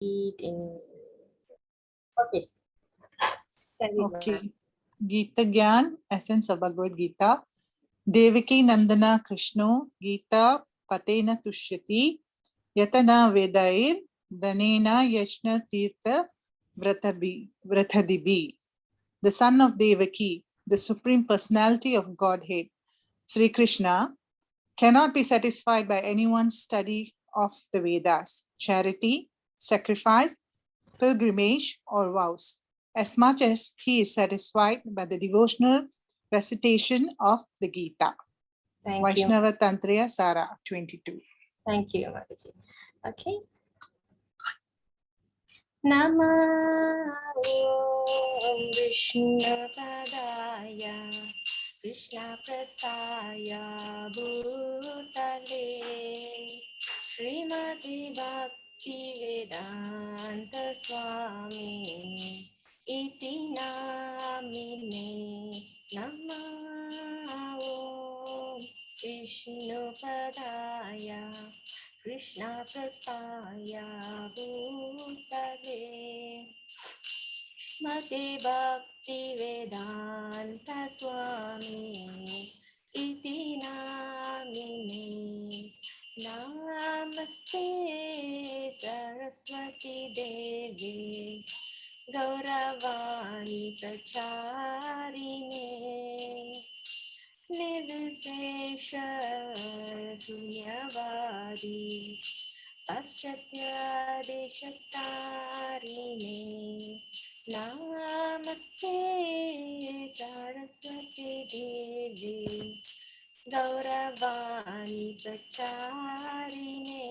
read in. Okay. Okay. Gita Gyan, Essence of Bhagavad Gita. Devaki Nandana Krishno Gita Patena Tushyati Yatana Vedair Danena Yashna Tirtha Vratadibi. The son of Devaki, the Supreme Personality of Godhead, Sri Krishna, cannot be satisfied by anyone's study of the Vedas, charity, sacrifice, pilgrimage, or vows, as much as he is satisfied by the devotional recitation of the Gita. Thank you. Vaishnava Tantriya Sara 22. Thank you, Mataji. Okay. Nama Vishnu Padaya Krishna Prastaya Bhutale Srimati Bhakti Vedanta Swami Iti Namine Nama Vishnu Padaya Krishna Prastaya Bhutale Mati Bhakti Vedanta Swami Iti Namine Namaste Saraswati Devi Gauravani Pracharine Nirvishesha Sunyavadi Paschatya Deshatarine Namaste Saraswati Devi Gauravani Pracharine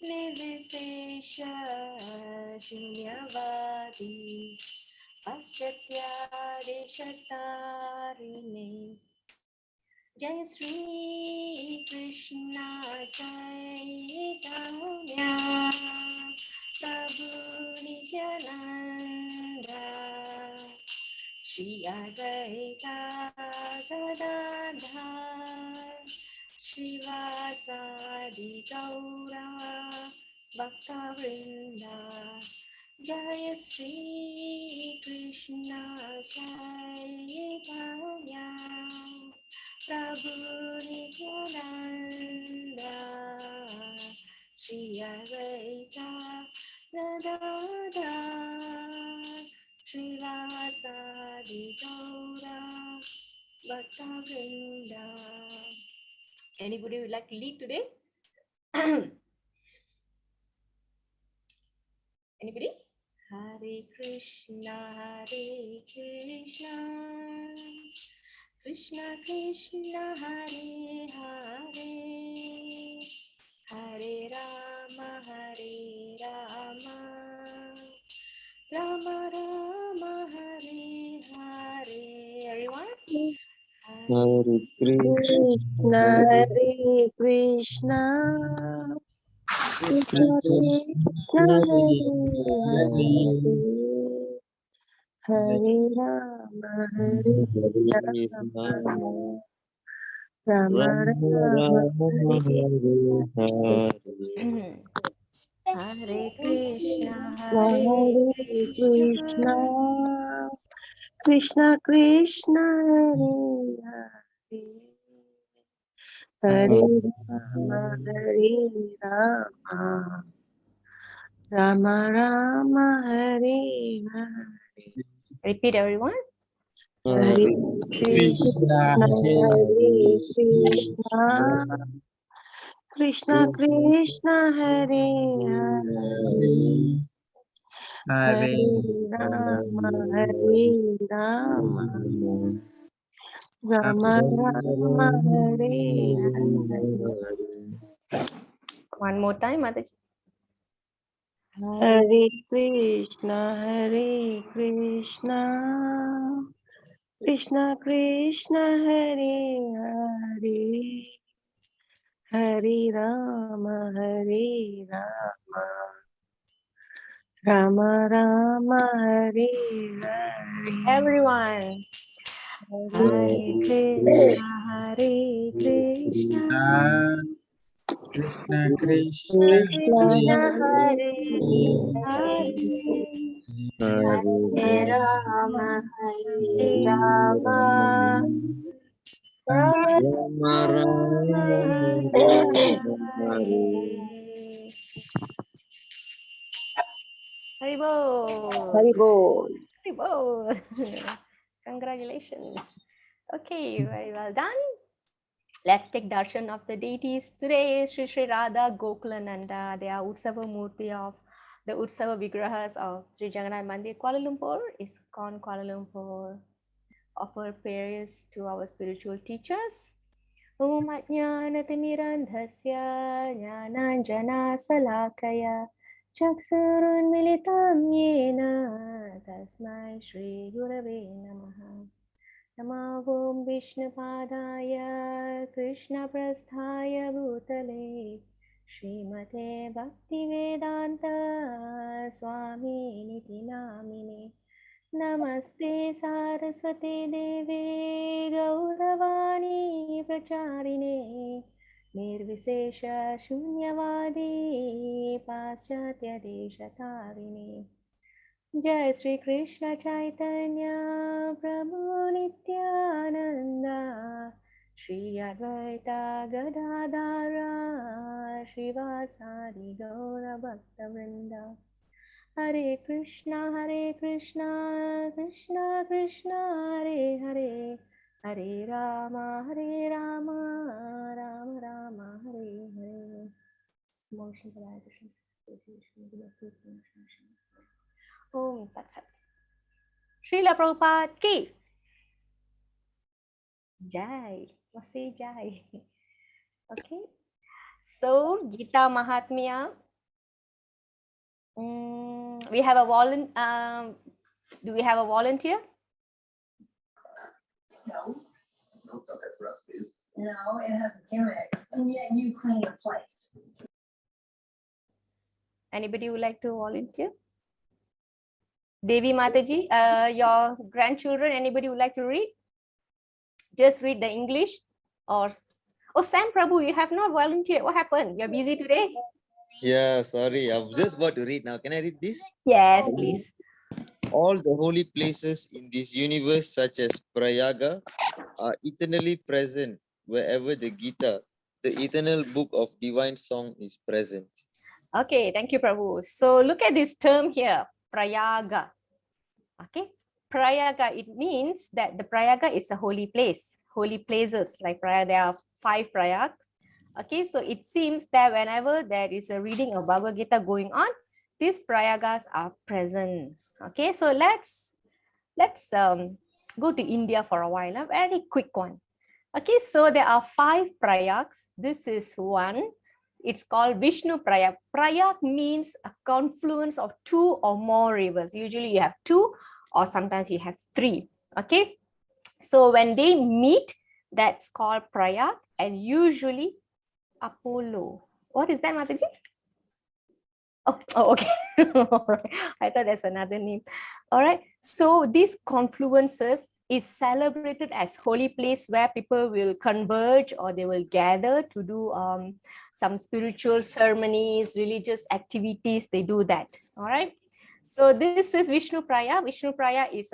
Nirvishesha Sunyavadi Paschatya Deshatarine Jai Sri Krishna Chaitanya Prabhu Nityananda Shri Advaita Gadadhar Srivasadi Gaura Bhakta Vrinda Jai Sri Krishna Chaitanya Prabhu Nityananda Shri Advaita Gadadhar Srivasadi Gaura Bhakta Vrinda. Anybody would like to lead today? Anybody? Hare Krishna, Krishna Krishna, Hare Hare, Hare Rama, Rama Rama, Hare Hare. Everyone? Hare Krishna, Hare Krishna, Krishna Krishna, Hare Hare, Hare Rama, Hare Rama, Rama Rama, Hare Hare Krishna, Hare Krishna, Krishna Krishna, Hare Hare, Hare Rama, Hare Rama, Rama Rama, Hare Hare. Repeat, everyone. Hare Krishna, Hare Krishna, Krishna Krishna, Hare Hare, Hare Rama, Hare Rama, Rama Rama, Hare Hare. One more time, Mataji. Hare Krishna, Hare Krishna, Krishna Krishna, Hare Hare, Hare Rama, Hare Rama, Rama Rama, Hare Hare. Everyone. Hare Krishna, Hare Krishna, Krishna Krishna Krishna Hare Hare Hare Hare Rama Hare Rama Rama Rama Rama Hare Hare Haribo. Haribo. Haribo. Congratulations. Okay, very well done. Let's take darshan of the deities. Today is Sri Sri Radha Gokulananda. They are Utsava Murti of the Utsava Vigrahas of Sri Jagannath Mandir, Kuala Lumpur. ISKCON Kuala Lumpur. Offer prayers to our spiritual teachers. Om Ajnanatirandhasya Jnananjana Salakaya Chaksurunmilitam Yena Tasmai Shri Gurave Namaha. Namo Om Vishnupadaya Krishna Prasthaya Bhutale Srimate Bhaktivedanta Swami Niti Namine Namaste Saraswati Deve Gauravani Pracharine Nirvisesha Shunyavadi Paschatya Deshatarine Jai Sri Krishna Chaitanya Prabhu Nityananda Shri Advaita Gadadhara Srivasadi Gaura Bhakta Vrinda Hare Krishna Krishna Krishna Hare Hare Hare Rama Rama Rama Hare Hare. Motion for the Krishna. Om Tat Sat. Srila Prabhupada ki Jai. Must say Jai. Okay. So Gita Mahatmya. We have a volunteer. Do we have a volunteer? No. No, that's recipes. No, it has gimmicks, and yet you clean your plate. Anybody would like to volunteer? Devi Mataji, your grandchildren, anybody would like to read? Just read the English or... Oh, Sam Prabhu, you have not volunteered. What happened? You're busy today? Yeah, sorry. I'm just about to read now. Can I read this? Yes, please. All the holy places in this universe, such as Prayaga, are eternally present wherever the Gita, the eternal book of divine song, is present. Okay, thank you, Prabhu. So look at this term here, Prayaga. Okay, Prayaga, it means that the Prayaga is a holy place, holy places like Prayaga. There are 5 Prayags. Okay, so it seems that whenever there is a reading of Bhagavad Gita going on, these Prayagas are present. Okay, so let's go to India for a while, a very quick one. Okay, so there are 5 Prayags. This is one. It's called Vishnu Prayag. Prayag means a confluence of 2 or more rivers. Usually you have 2 or sometimes you have 3. Okay, so when they meet, that's called Prayag, and usually Apollo. What is that, Mataji? Oh, okay. All right. I thought that's another name. All right. So these confluences is celebrated as holy place where people will converge or they will gather to do some spiritual ceremonies, religious activities. They do that. All right. So this is Vishnu Praya. Vishnu Praya is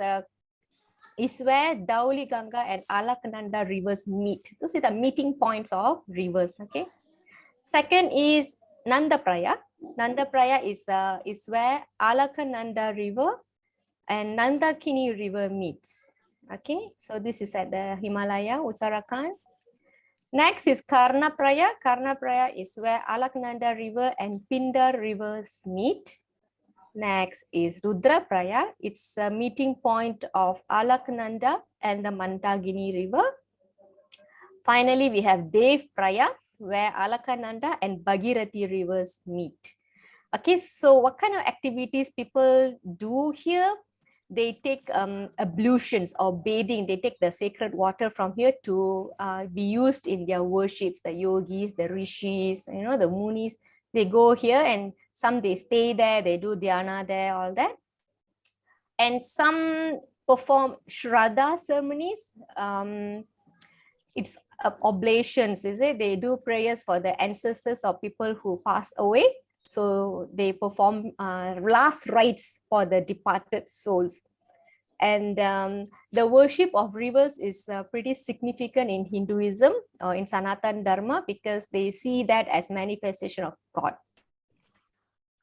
where Dauli Ganga and Alaknanda rivers meet. Those are the meeting points of rivers. Okay. Second is Nanda Praya. Nanda Praya is where Alaknanda river and Nandakini river meets. Okay, so this is at the Himalaya, Uttarakhand. Next is Karna Praya. Karna Praya is where Alaknanda river and Pindar rivers meet. Next is Rudra Praya. It's a meeting point of Alaknanda and the Mandakini river. Finally, we have Dev Praya, where Alaknanda and Bhagirathi rivers meet. Okay, so what kind of activities people do here? They take ablutions or bathing. They take the sacred water from here to be used in their worships. The yogis, the rishis, the munis, they go here, and some they stay there, they do dhyana there, all that. And some perform Shraddha ceremonies. It's oblations, is it? They do prayers for the ancestors or people who pass away. So they perform last rites for the departed souls. And the worship of rivers is pretty significant in Hinduism or in Sanatan Dharma, because they see that as manifestation of God.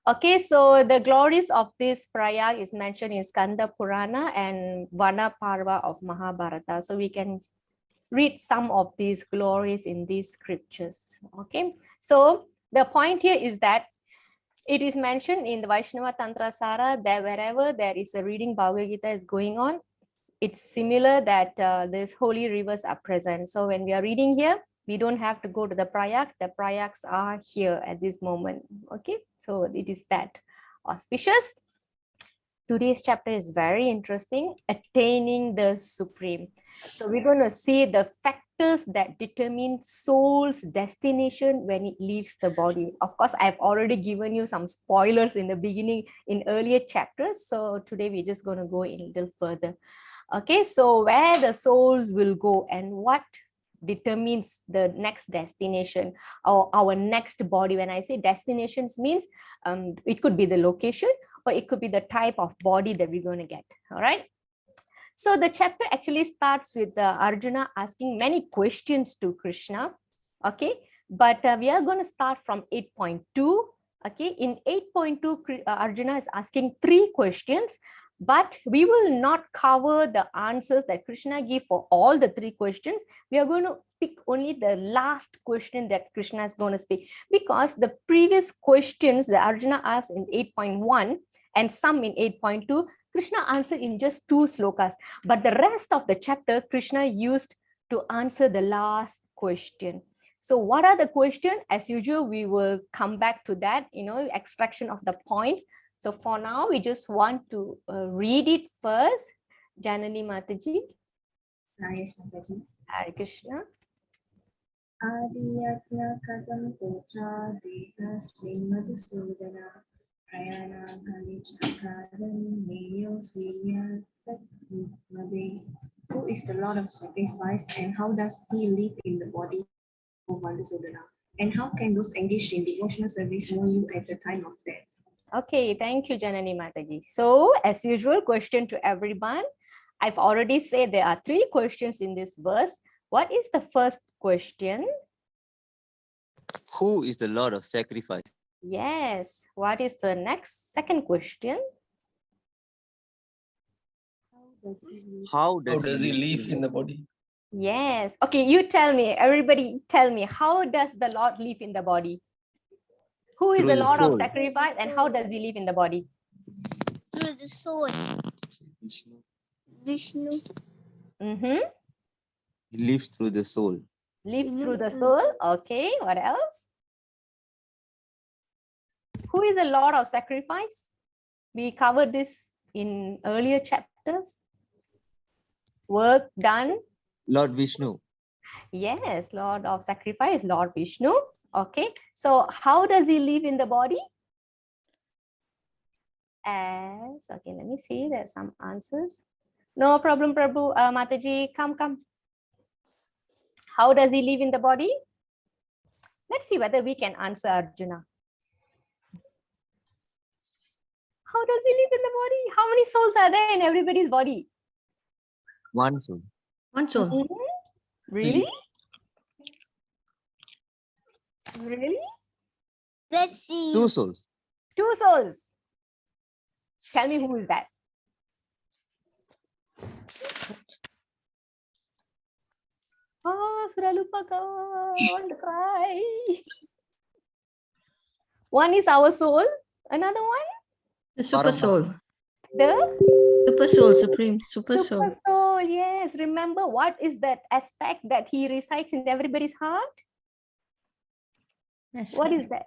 Okay, so the glories of this Prayag is mentioned in Skanda Purana and Vana Parva of Mahabharata. So we can read some of these glories in these scriptures. Okay, so the point here is that it is mentioned in the Vaishnava Tantra Sara that wherever there is a reading Bhagavad Gita is going on, it's similar that these holy rivers are present. So when we are reading here, we don't have to go to the prayags. The prayags are here at this moment. Okay, so it is that auspicious. Today's chapter is very interesting, attaining the supreme. So we're going to see the factors that determine soul's destination when it leaves the body. Of course, I've already given you some spoilers in the beginning in earlier chapters. So today we're just going to go in a little further. Okay, so where the souls will go and what determines the next destination or our next body. When I say destinations means it could be the location, or it could be the type of body that we're going to get. All right. So the chapter actually starts with Arjuna asking many questions to Krishna. Okay. But we are going to start from 8.2. Okay. In 8.2, Arjuna is asking 3 questions, but we will not cover the answers that Krishna gave for all the 3 questions. We are going to pick only the last question that Krishna is going to speak, because the previous questions that Arjuna asked in 8.1 and some in 8.2, Krishna answered in just 2 slokas. But the rest of the chapter, Krishna used to answer the last question. So what are the questions? As usual, we will come back to that, extraction of the points. So for now, we just want to read it first. Janani Mataji. Yes, Mataji. Hare Krishna. Adiyatna kadam putra devasmin madhusudana prayana kalichakadam neyo siya tatmade. Who is the Lord of sacrifice and how does he live in the body of Madhusudana? And how can those engaged in devotional service know you at the time of death? Okay, thank you, Janani Mataji. So as usual, question to everyone. I've already said there are 3 questions in this verse. What is the first question? Who is the Lord of sacrifice? Yes. What is the second question? How How does does he live live in the body? Yes. Okay, you tell me. Everybody tell me. How does the Lord live in the body? Who is Through the the Lord of soul. sacrifice and how does he live in the body? Through the soul. Vishnu. Vishnu. Mm-hmm. He lives through the soul. Live through the soul. Okay, what else? Who is the Lord of sacrifice? We covered this in earlier chapters. Work done. Lord Vishnu. Yes, Lord of sacrifice, Lord Vishnu. Okay, so how does he live in the body? Okay, let me see, there's some answers. No problem, Prabhu. Mataji, come. How does he live in the body? Let's see whether we can answer Arjuna. How does he live in the body? How many souls are there in everybody's body? One soul. One soul. Mhm. Really? Really? Let's see. 2 souls. 2 souls. Tell me who is that? Sudah lupa kau. I want to cry. One is our soul. Another one? The super soul. The Super soul, supreme, super soul. super soul. Yes. Remember what is that aspect that he resides in everybody's heart? Yes. What is that?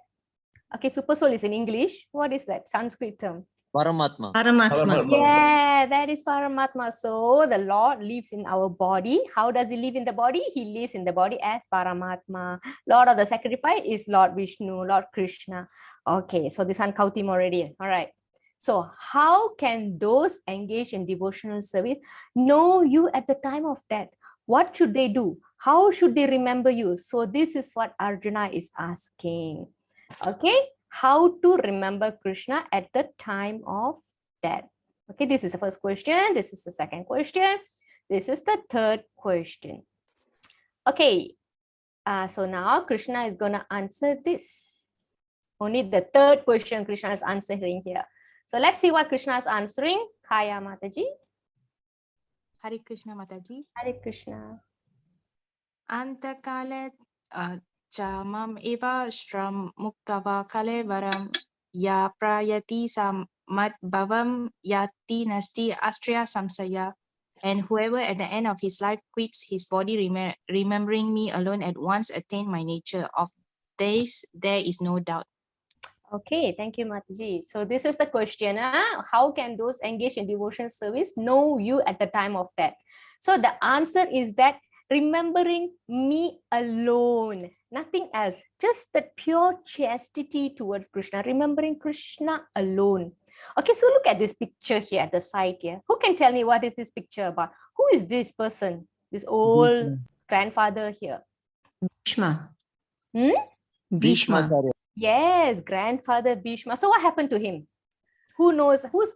Okay, super soul is in English. What is that Sanskrit term? Paramatma. Paramatma. Yeah, that is Paramatma. So the Lord lives in our body. How does he live in the body? He lives in the body as Paramatma. Lord of the sacrifice is Lord Vishnu, Lord Krishna. Okay, so this one Kautim already. All right. So how can those engaged in devotional service know you at the time of death? What should they do? How should they remember you? So this is what Arjuna is asking. Okay, how to remember Krishna at the time of death? Okay, this is the first question. This is the second question. This is the third question. Okay, so now Krishna is going to answer this. Only the third question Krishna is answering here. So let's see what Krishna is answering. Kaya Mataji. Hare Krishna Mataji. Hare Krishna. Antakale chamam eva shram muktava kalevaram ya prayati samad bhavam yati nasti astriya samsaya. And whoever at the end of his life quits his body, remembering me alone at once attained my nature. Of this there is no doubt. Okay, thank you, Mataji. So this is the question. How can those engaged in devotion service know you at the time of death? So the answer is that remembering me alone, nothing else, just that pure chastity towards Krishna, remembering Krishna alone. Okay, so look at this picture here at the side here. Who can tell me what is this picture about? Who is this person, this old grandfather here? Bhishma. Hmm? Bhishma. Yes, grandfather Bhishma. So what happened to him? Who knows? Who's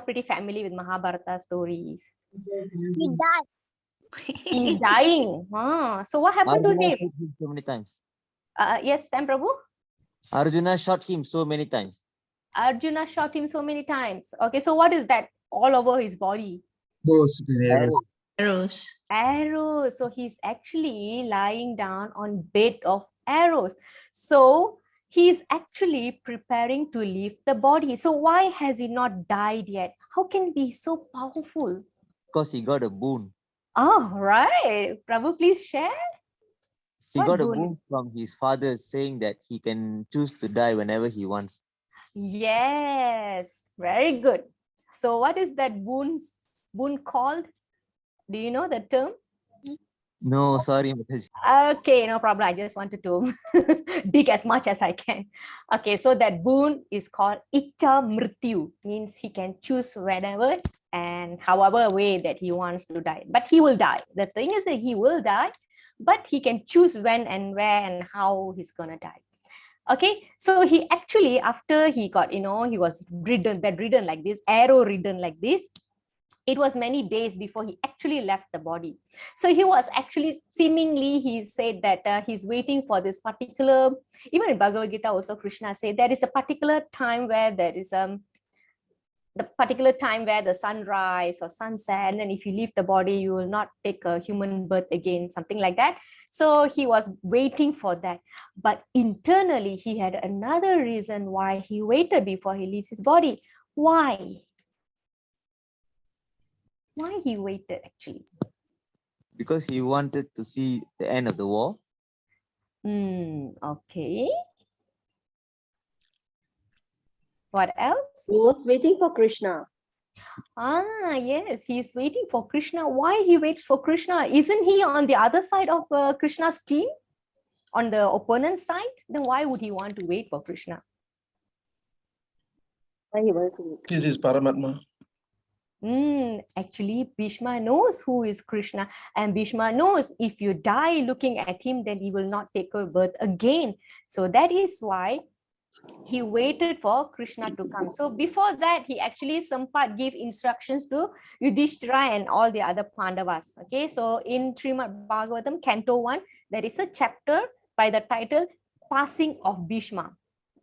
pretty familiar with Mahabharata stories? He died. He's dying. So what happened to Arjuna him? shot him so many times. Yes, Sam Prabhu. Arjuna shot him so many times. Arjuna shot him so many times. Okay, so what is that all over his body? Arrows. Arrows. So he's actually lying down on bed of arrows. So he's actually preparing to leave the body. So why has he not died yet? How can he be so powerful? Because he got a boon. Oh, right. Prabhu, please share. He What got a boon? boon from his father saying that he can choose to die whenever he wants. Yes, very good. So what is that boon called? Do you know the term? No, sorry, Mataji. Okay, no problem. I just wanted to dig as much as I can. Okay, so that boon is called Icha Mrityu, means he can choose whenever and however way that he wants to die. But he will die. The thing is that he will die, but he can choose when and where and how he's gonna die. Okay, so he actually, after he got, he was bedridden like this, arrow ridden like this, it was many days before he actually left the body. So he was actually, seemingly, he said that he's waiting for this particular, even in Bhagavad Gita also, Krishna said there is a particular time where there is the particular time where the sunrise or sunset, and if you leave the body, you will not take a human birth again, something like that. So he was waiting for that. But internally, he had another reason why he waited before he leaves his body. Why? Why he waited actually? Because he wanted to see the end of the war. Okay. What else? He was waiting for Krishna. Yes, he's waiting for Krishna. Why he waits for Krishna? Isn't he on the other side of Krishna's team? On the opponent's side? Then why would he want to wait for Krishna? Why he wanted to wait? This is Paramatma. Actually, Bhishma knows who is Krishna, and Bhishma knows if you die looking at him, then he will not take a birth again. So that is why he waited for Krishna to come. So before that, he actually Sampat gave instructions to Yudhishthira and all the other Pandavas. Okay, so in Srimad Bhagavatam, Canto 1, there is a chapter by the title Passing of Bhishma.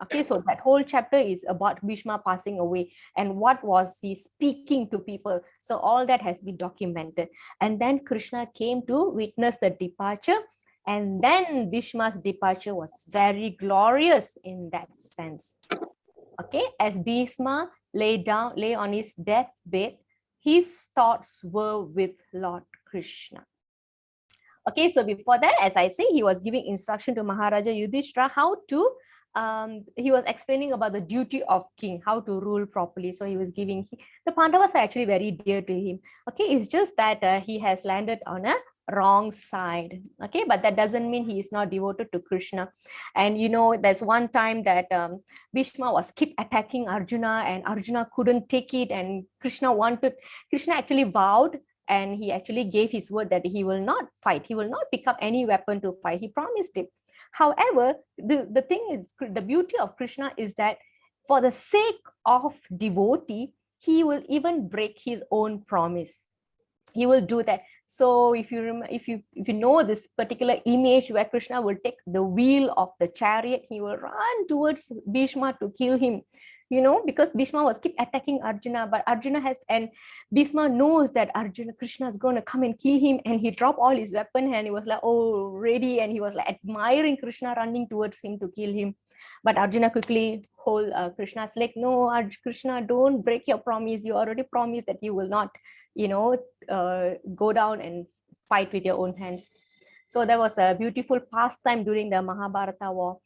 Okay, so that whole chapter is about Bhishma passing away and what was he speaking to people. So all that has been documented. And then Krishna came to witness the departure. And then Bhishma's departure was very glorious in that sense. Okay, as Bhishma lay on his deathbed, his thoughts were with Lord Krishna. Okay, so before that, as I say, he was giving instruction to Maharaja Yudhishthira how to he was explaining about the duty of king, how to rule properly. So he was giving, the Pandavas are actually very dear to him. Okay, it's just that he has landed on a wrong side. Okay, but that doesn't mean he is not devoted to Krishna. And there's one time that Bhishma was keep attacking Arjuna, and Arjuna couldn't take it, and Krishna actually vowed and he actually gave his word that he will not fight. He will not pick up any weapon to fight. He promised it. However, the thing is, the beauty of Krishna is that for the sake of devotee, he will even break his own promise. He will do that. So if you remember, if you know this particular image where Krishna will take the wheel of the chariot, he will run towards Bhishma to kill him, you know, because Bhishma was keep attacking Arjuna, but Arjuna has, and Bhishma knows that Krishna is going to come and kill him, and he dropped all his weapon and he was like, oh, ready, and he was like admiring Krishna running towards him to kill him. But Arjuna quickly hold Krishna's leg. No, Krishna, don't break your promise. You already promised that you will not, you know, go down and fight with your own hands. So that was a beautiful pastime during the Mahabharata war.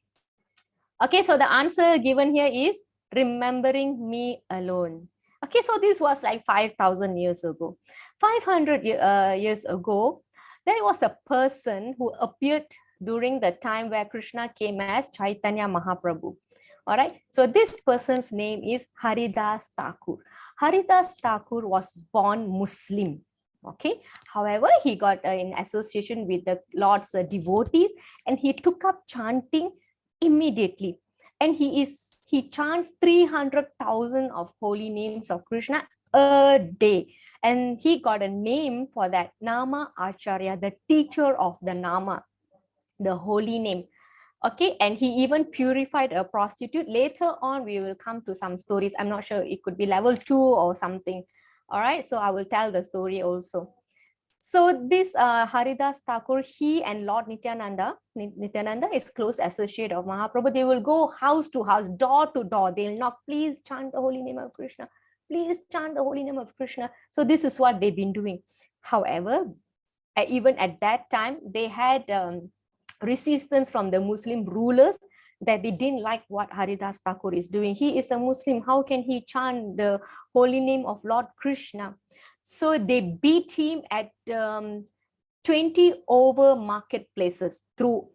Okay, so the answer given here is remembering me alone. Okay, so this was like 5,000 years ago. 500 years ago, there was a person who appeared during the time where Krishna came as Chaitanya Mahaprabhu. All right, so this person's name is Haridas Thakur. Haridas Thakur was born Muslim. Okay, however, he got in association with the Lord's devotees, and he took up chanting immediately. And he chants 300,000 of holy names of Krishna a day. And he got a name for that, Nama Acharya, the teacher of the Nama, the holy name. Okay, and he even purified a prostitute. Later on, we will come to some stories. I'm not sure, it could be level 2 or something. All right, so I will tell the story also. So this Haridas Thakur, he and Lord Nityananda is close associate of Mahaprabhu. They will go house to house, door to door. They'll knock, please chant the holy name of Krishna. Please chant the holy name of Krishna. So this is what they've been doing. However, even at that time, they had resistance from the Muslim rulers that they didn't like what Haridas Thakur is doing. He is a Muslim. How can he chant the holy name of Lord Krishna? So they beat him at 20 over marketplaces.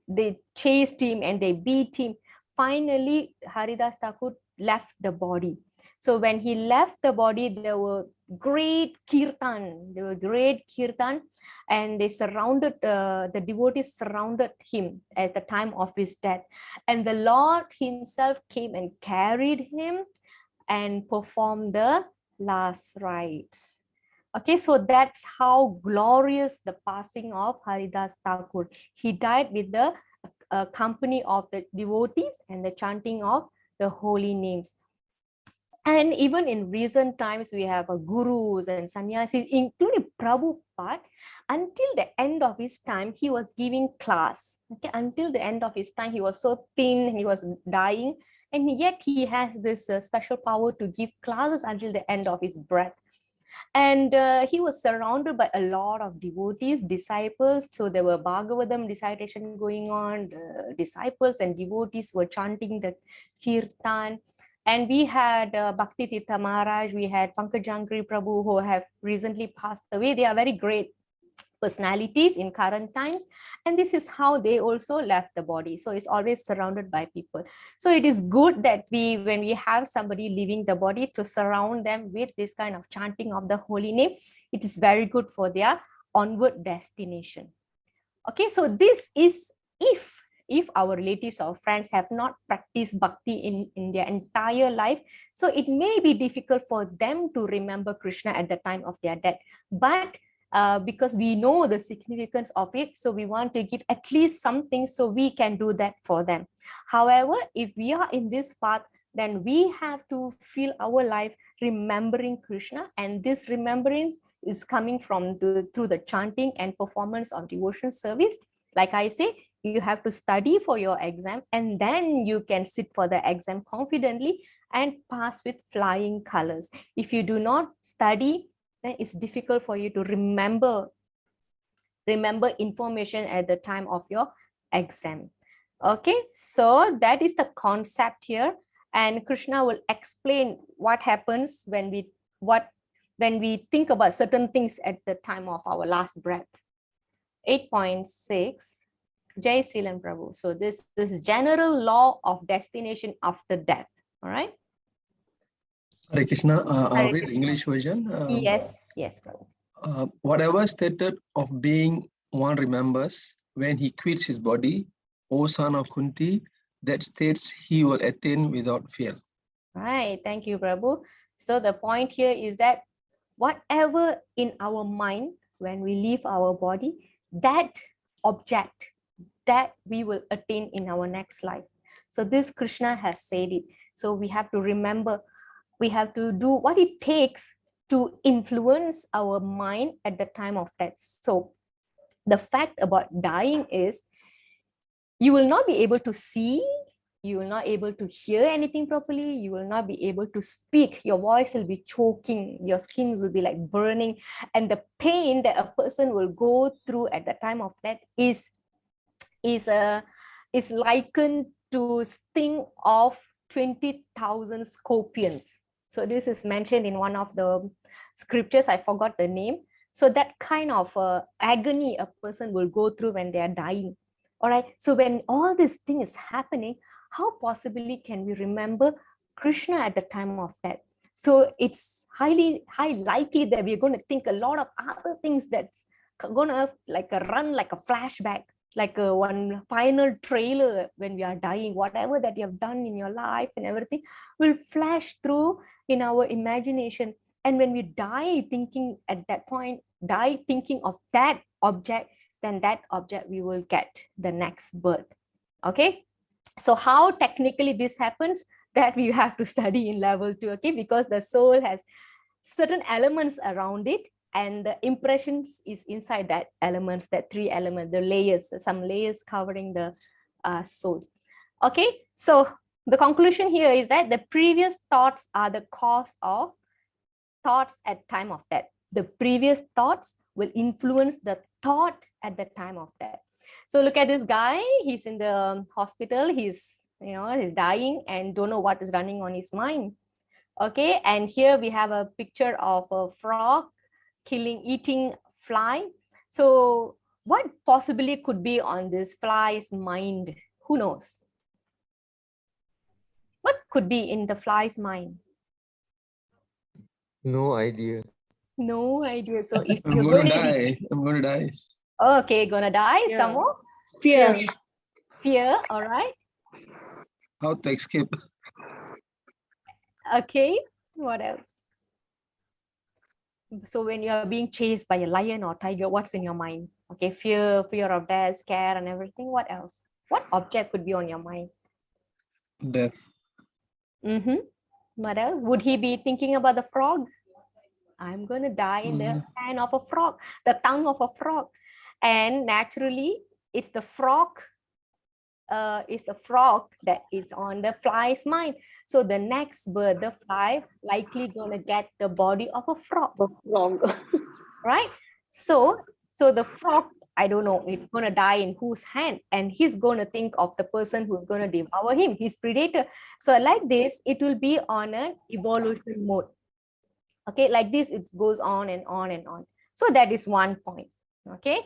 They chased him and they beat him. Finally, Haridas Thakur left the body. So when he left the body, there were great kirtan. And they surrounded, the devotees surrounded him at the time of his death. And the Lord himself came and carried him and performed the last rites. Okay, so that's how glorious the passing of Haridas Thakur. He died with the company of the devotees and the chanting of the holy names. And even in recent times, we have gurus and sannyasis, including Prabhupada. Until the end of his time, he was giving class. Okay, until the end of his time, he was so thin, he was dying, and yet he has this special power to give classes until the end of his breath. And he was surrounded by a lot of devotees, disciples. So there were Bhagavatam recitation going on. The disciples and devotees were chanting the kirtan. And we had Bhakti Tirtha Maharaj, we had Pankajangri Prabhu, who have recently passed away. They are very great personalities in current times, and this is how they also left the body. So it's always surrounded by people. So it is good that when we have somebody leaving the body, to surround them with this kind of chanting of the holy name. It is very good for their onward destination. Okay, so this is if our relatives or friends have not practiced bhakti in their entire life, so it may be difficult for them to remember Krishna at the time of their death. But because we know the significance of it, so we want to give at least something so we can do that for them. However, if we are in this path, then we have to fill our life remembering Krishna, and this remembrance is coming from through the chanting and performance of devotional service. Like I say, you have to study for your exam, and then you can sit for the exam confidently and pass with flying colors. If you do not study, then it's difficult for you to remember information at the time of your exam. Okay, so that is the concept here, and Krishna will explain what happens when we think about certain things at the time of our last breath. 8.6. Jai Seelan Prabhu. So this is general law of destination after death. All right. Hare Krishna. I'll read English version. Yes, Prabhu. Whatever stated of being one remembers when he quits his body, O son of Kunti, that states he will attain without fear. Right. Thank you, Prabhu. So the point here is that whatever in our mind when we leave our body, that object that we will attain in our next life. So this Krishna has said it. So we have to remember, we have to do what it takes to influence our mind at the time of death. So the fact about dying is you will not be able to see, you will not able to hear anything properly, you will not be able to speak, your voice will be choking, your skin will be like burning, and the pain that a person will go through at the time of death is likened to sting of 20,000 scorpions. So this is mentioned in one of the scriptures, I forgot the name. So that kind of agony a person will go through when they are dying. All right. So when all this thing is happening, how possibly can we remember Krishna at the time of death? So it's high likely that we're going to think a lot of other things that's going to like run like a flashback, like one final trailer when we are dying. Whatever that you have done in your life and everything will flash through in our imagination. And when we die thinking at that point, die thinking of that object, then that object we will get the next birth. Okay. So how technically this happens, that we have to study in level 2, okay, because the soul has certain elements around it, and the impressions is inside that elements, that 3 elements, the layers, some layers covering the soul. Okay, so the conclusion here is that the previous thoughts are the cause of thoughts at time of death. The previous thoughts will influence the thought at the time of death. So look at this guy, he's in the hospital, he's dying and don't know what is running on his mind. Okay, and here we have a picture of a frog eating fly. So what possibly could be on this fly's mind? Who knows? What could be in the fly's mind? No idea. No idea. So if I'm you're going to going to die. I'm going to die. Okay, gonna die. Yeah. Some more? Fear. Fear, all right. How to escape? Okay, what else? So when you're being chased by a lion or tiger, what's in your mind? Okay, fear of death, scare and everything. What else? What object could be on your mind? Death. What else? Would he be thinking about the frog? I'm going to die in the hand of a frog, the tongue of a frog. And naturally, it's the frog that is on the fly's mind. So the next bird, the fly, likely going to get the body of a frog. Wrong. Right? So the frog, I don't know, it's going to die in whose hand, and he's going to think of the person who's going to devour him, his predator. So like this, it will be on an evolution mode. Okay, like this, it goes on and on and on. So that is one point. Okay.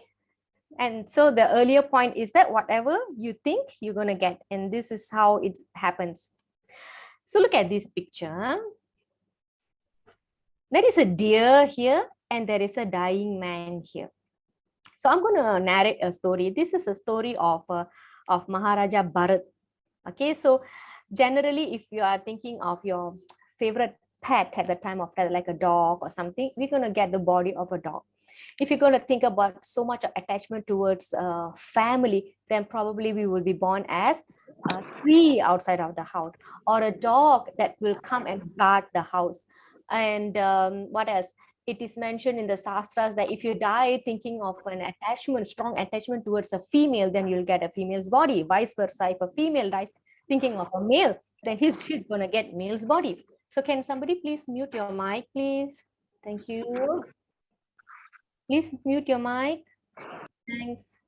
And so the earlier point is that whatever you think, you're going to get. And this is how it happens. So look at this picture. There is a deer here and there is a dying man here. So I'm going to narrate a story. This is a story of Maharaja Bharat. Okay, so generally, if you are thinking of your favorite pet at the time of death, like a dog or something, we're going to get the body of a dog. If you're going to think about so much attachment towards family, then probably we will be born as a tree outside of the house, or a dog that will come and guard the house. And what else? It is mentioned in the Shastras that if you die thinking of an attachment, strong attachment towards a female, then you'll get a female's body. Vice versa, if a female dies thinking of a male, then she's going to get male's body. So can somebody please mute your mic, please? Thank you. Please mute your mic. Thanks.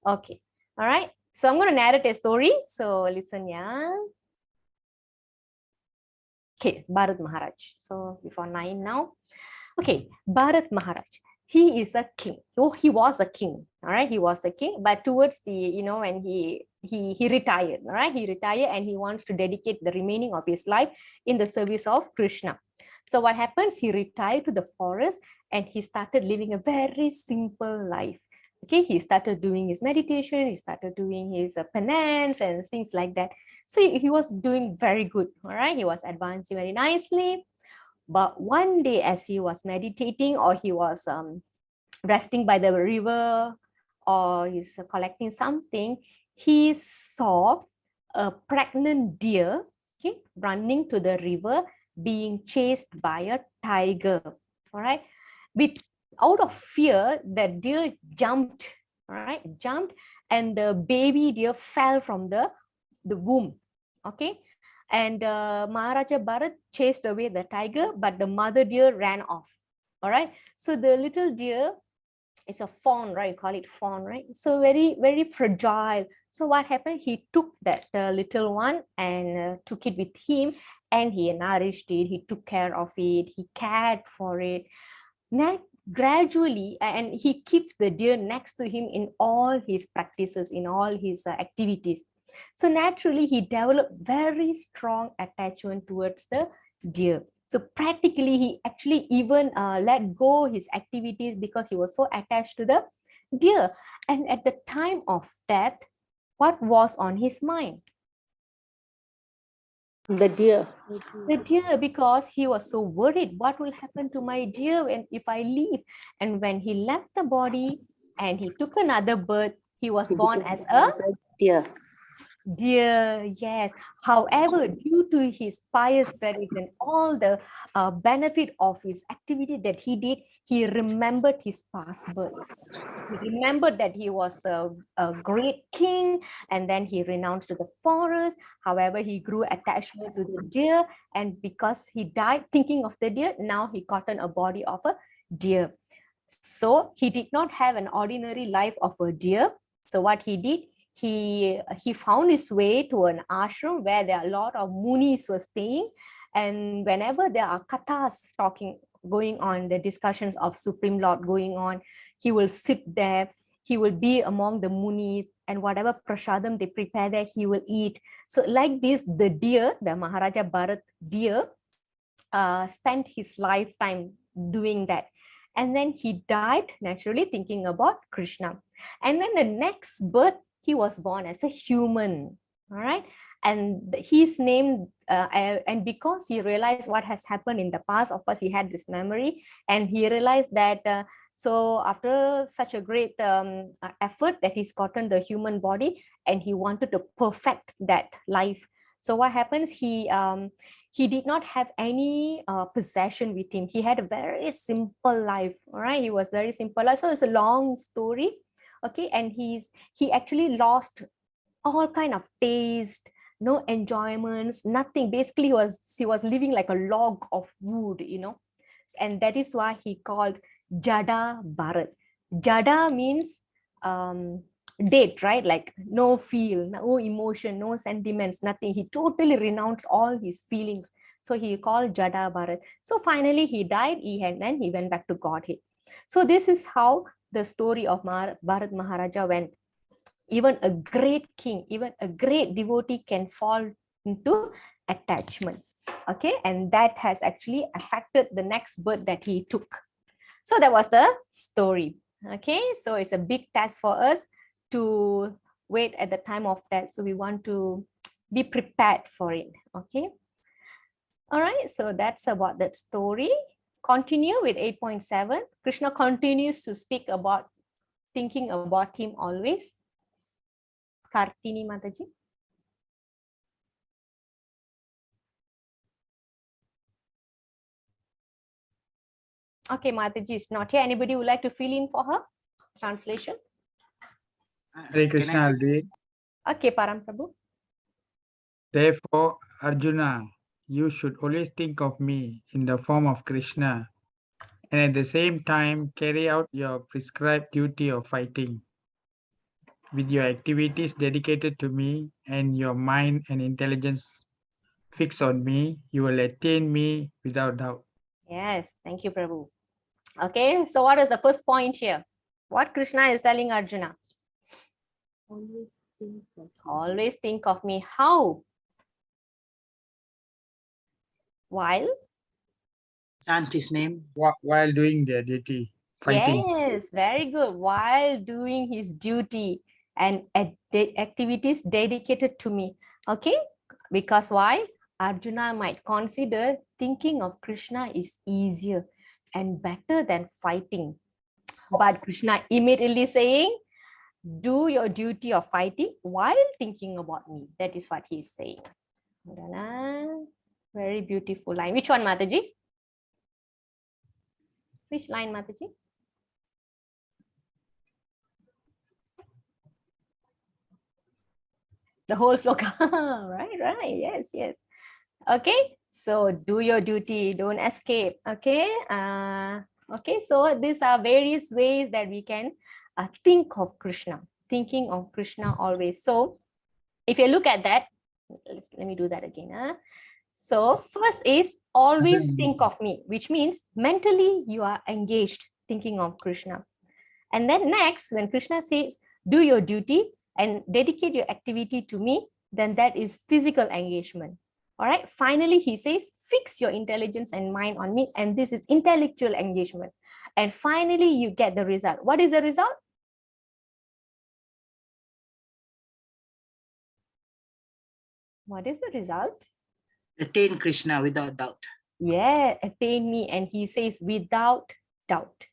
Okay. All right. So I'm going to narrate a story. So listen, yeah. Okay, Bharat Maharaj. So before 9 now. Okay, Bharat Maharaj. He is a king. Oh, he was a king. All right, he was a king. But towards the, when he retired, all right, he retired and he wants to dedicate the remaining of his life in the service of Krishna. So what happens? He retired to the forest and he started living a very simple life. Okay, he started doing his meditation, he started doing his penance and things like that. So he was doing very good. All right, he was advancing very nicely. But one day, as he was meditating or he was resting by the river or he's collecting something, he saw a pregnant deer, okay, running to the river, being chased by a tiger. All right, with out of fear, the deer jumped. All right, jumped, and the baby deer fell from the womb. Okay, and Maharaja Bharat chased away the tiger, but the mother deer ran off. All right, so the little deer, it's a fawn, right? You call it fawn, right? So very, very fragile. So what happened? He took that little one and took it with him, and he nourished it. He took care of it. He cared for it. Now, gradually, and he keeps the deer next to him in all his practices, in all his activities. So naturally, he developed very strong attachment towards the deer. So practically, he actually even let go his activities because he was so attached to the deer. And at the time of death, what was on his mind? The deer. The deer, because he was so worried, what will happen to my deer when if I leave? And when he left the body and he took another birth, he was born as a Deer. dear, yes. However, due to his pious studies and all the benefit of his activity that he did, he remembered his past birth. He remembered that he was a great king, and then he renounced to the forest. However, he grew attachment to the deer, and because he died thinking of the deer, now he gotten a body of a deer. So he did not have an ordinary life of a deer. So what he did, he found his way to an ashram where there are a lot of munis were staying, and whenever there are kathas going on, the discussions of Supreme Lord going on, he will sit there, he will be among the munis, and whatever prasadam they prepare there, he will eat. So like this, the deer, the Maharaja Bharat deer, spent his lifetime doing that. And then he died naturally thinking about Krishna. And then the next birth, he was born as a human. All right. And his name, and because he realized what has happened in the past, of course, he had this memory, and he realized that so after such a great effort that he's gotten the human body, and he wanted to perfect that life. So what happens? He did not have any possession with him. He had a very simple life. All right, he was very simple. So it's a long story. Okay, and he actually lost all kind of taste, no enjoyments, nothing. Basically, he was living like a log of wood, and that is why he called Jada Bharat. Jada means dead, right? Like no feel, no emotion, no sentiments, nothing. He totally renounced all his feelings. So he called Jada Bharat. So finally he died, and then he went back to Godhead. So this is how the story of Bharat Maharaja went. Even a great king, even a great devotee can fall into attachment. Okay, and that has actually affected the next birth that he took. So that was the story. Okay, so it's a big task for us to wait at the time of death. So we want to be prepared for it. Okay. All right, so that's about that story. Continue with 8.7. Krishna continues to speak about thinking about him always. Kartini Mataji. Okay, Mataji is not here. Anybody would like to fill in for her? Translation? Hare Krishna, I'll read. Okay, Param Prabhu. Therefore, Arjuna, you should always think of me in the form of Krishna, and at the same time carry out your prescribed duty of fighting. With your activities dedicated to me and your mind and intelligence fixed on me, you will attain me without doubt. Yes, thank you, Prabhu. Okay, so what is the first point here? What Krishna is telling Arjuna? Always think of me. Always think of me. How? While chant his name. While doing their duty, fighting. Yes, very good. While doing his duty and activities dedicated to me. Okay, because why? Arjuna might consider thinking of Krishna is easier and better than fighting. But Krishna immediately saying, do your duty of fighting while thinking about me. That is what he's saying. Very beautiful line. Which one, Mataji? Which line, Mataji? The whole sloka. right. Yes. Okay, so do your duty, don't escape. Okay, okay, so these are various ways that we can think of Krishna, thinking of Krishna always. So if you look at that, let me do that again. So first is always think of me, which means mentally you are engaged thinking of Krishna. And then next, when Krishna says, do your duty and dedicate your activity to me, then that is physical engagement. All right. Finally, he says, fix your intelligence and mind on me. And this is intellectual engagement. And finally, you get the result. What is the result? What is the result? Attain Krishna without doubt. Yeah, attain me. And he says, without doubt.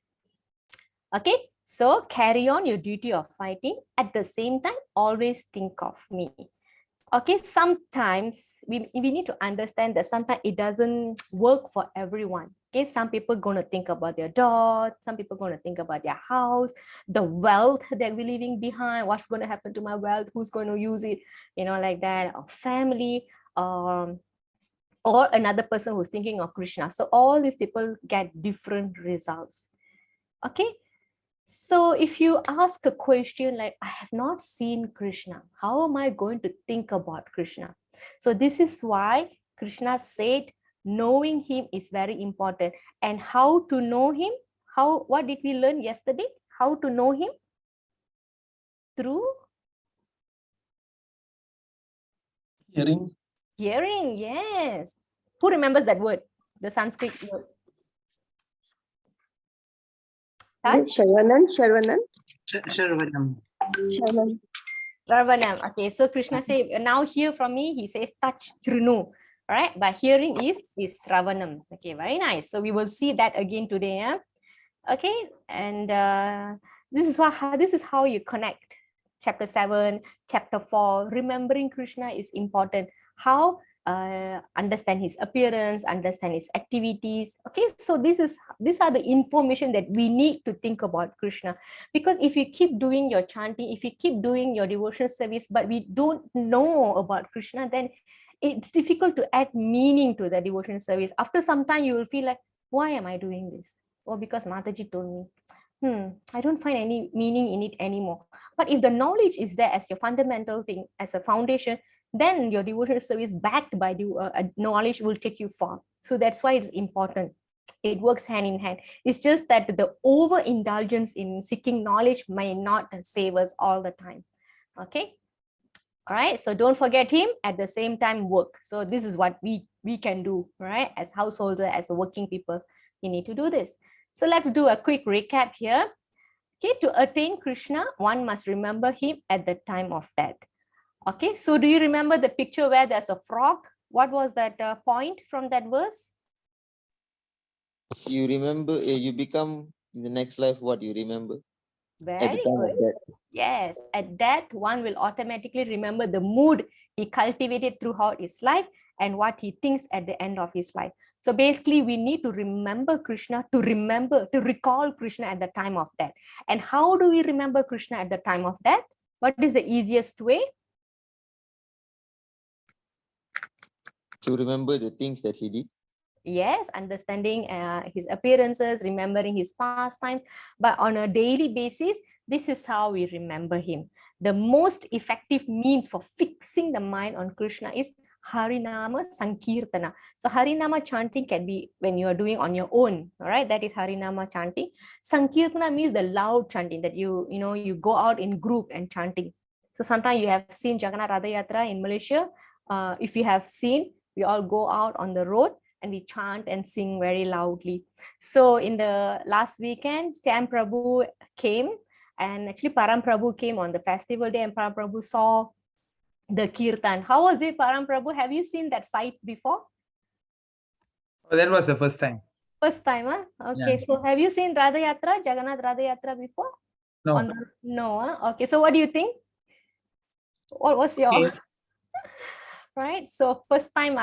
Okay. So carry on your duty of fighting. At the same time, always think of me. Okay, sometimes we need to understand that sometimes it doesn't work for everyone. Okay, some people going to think about their dog, some people going to think about their house, the wealth that we're leaving behind, what's going to happen to my wealth, who's going to use it, like that, or family, or another person who's thinking of Krishna. So all these people get different results. Okay. So if you ask a question like, I have not seen Krishna, how am I going to think about Krishna? So this is why Krishna said, knowing him is very important. And how to know him? What did we learn yesterday? How to know him? Through Hearing. Hearing, yes. Who remembers that word? The Sanskrit word. Shravanam. Shravanam. Ravanam. Okay, so Krishna said, now hear from me. He says, touch Trinu. All right, but hearing is Ravanam. Okay, very nice. So we will see that again today. Yeah? Okay, and this is how you connect. Chapter 7, chapter 4. Remembering Krishna is important. How understand his appearance, understand his activities. Okay, so these are the information that we need to think about Krishna. Because if you keep doing your chanting, if you keep doing your devotional service, but we don't know about Krishna, then it's difficult to add meaning to the devotional service. After some time, you will feel like, why am I doing this? Or because Mataji told me, I don't find any meaning in it anymore. But if the knowledge is there as your fundamental thing, as a foundation, then your devotional service backed by the knowledge will take you far. So that's why it's important. It works hand in hand. It's just that the overindulgence in seeking knowledge may not save us all the time. Okay. All right. So don't forget him, at the same time work. So this is what we can do, right? As householders, as working people, you need to do this. So let's do a quick recap here. Okay, to attain Krishna, one must remember him at the time of death. Okay, so do you remember the picture where there's a frog? What was that point from that verse? You remember, you become in the next life what you remember at Very the time good. of death. Yes, at death, one will automatically remember the mood he cultivated throughout his life and what he thinks at the end of his life. So basically, we need to remember Krishna, to recall Krishna at the time of death. And how do we remember Krishna at the time of death? What is the easiest way? To remember the things that he did. Yes, understanding his appearances, remembering his pastimes, but on a daily basis, this is how we remember him. The most effective means for fixing the mind on Krishna is Harinama Sankirtana. So Harinama chanting can be when you are doing on your own, all right? That is Harinama chanting. Sankirtana means the loud chanting that you go out in group and chanting. So sometimes you have seen Jagannath Ratha Yatra in Malaysia. If you have seen, we all go out on the road and we chant and sing very loudly. So in the last weekend, Sam Prabhu came, and actually Param Prabhu came on the festival day, and Param Prabhu saw the kirtan. How was it, Param Prabhu? Have you seen that sight before? Oh, that was the first time. First time, huh? Okay, Yeah. so have you seen Radha Yatra, Jagannath Radha Yatra before? No. No, huh? Okay, so what do you think? What was your Okay. right? So first time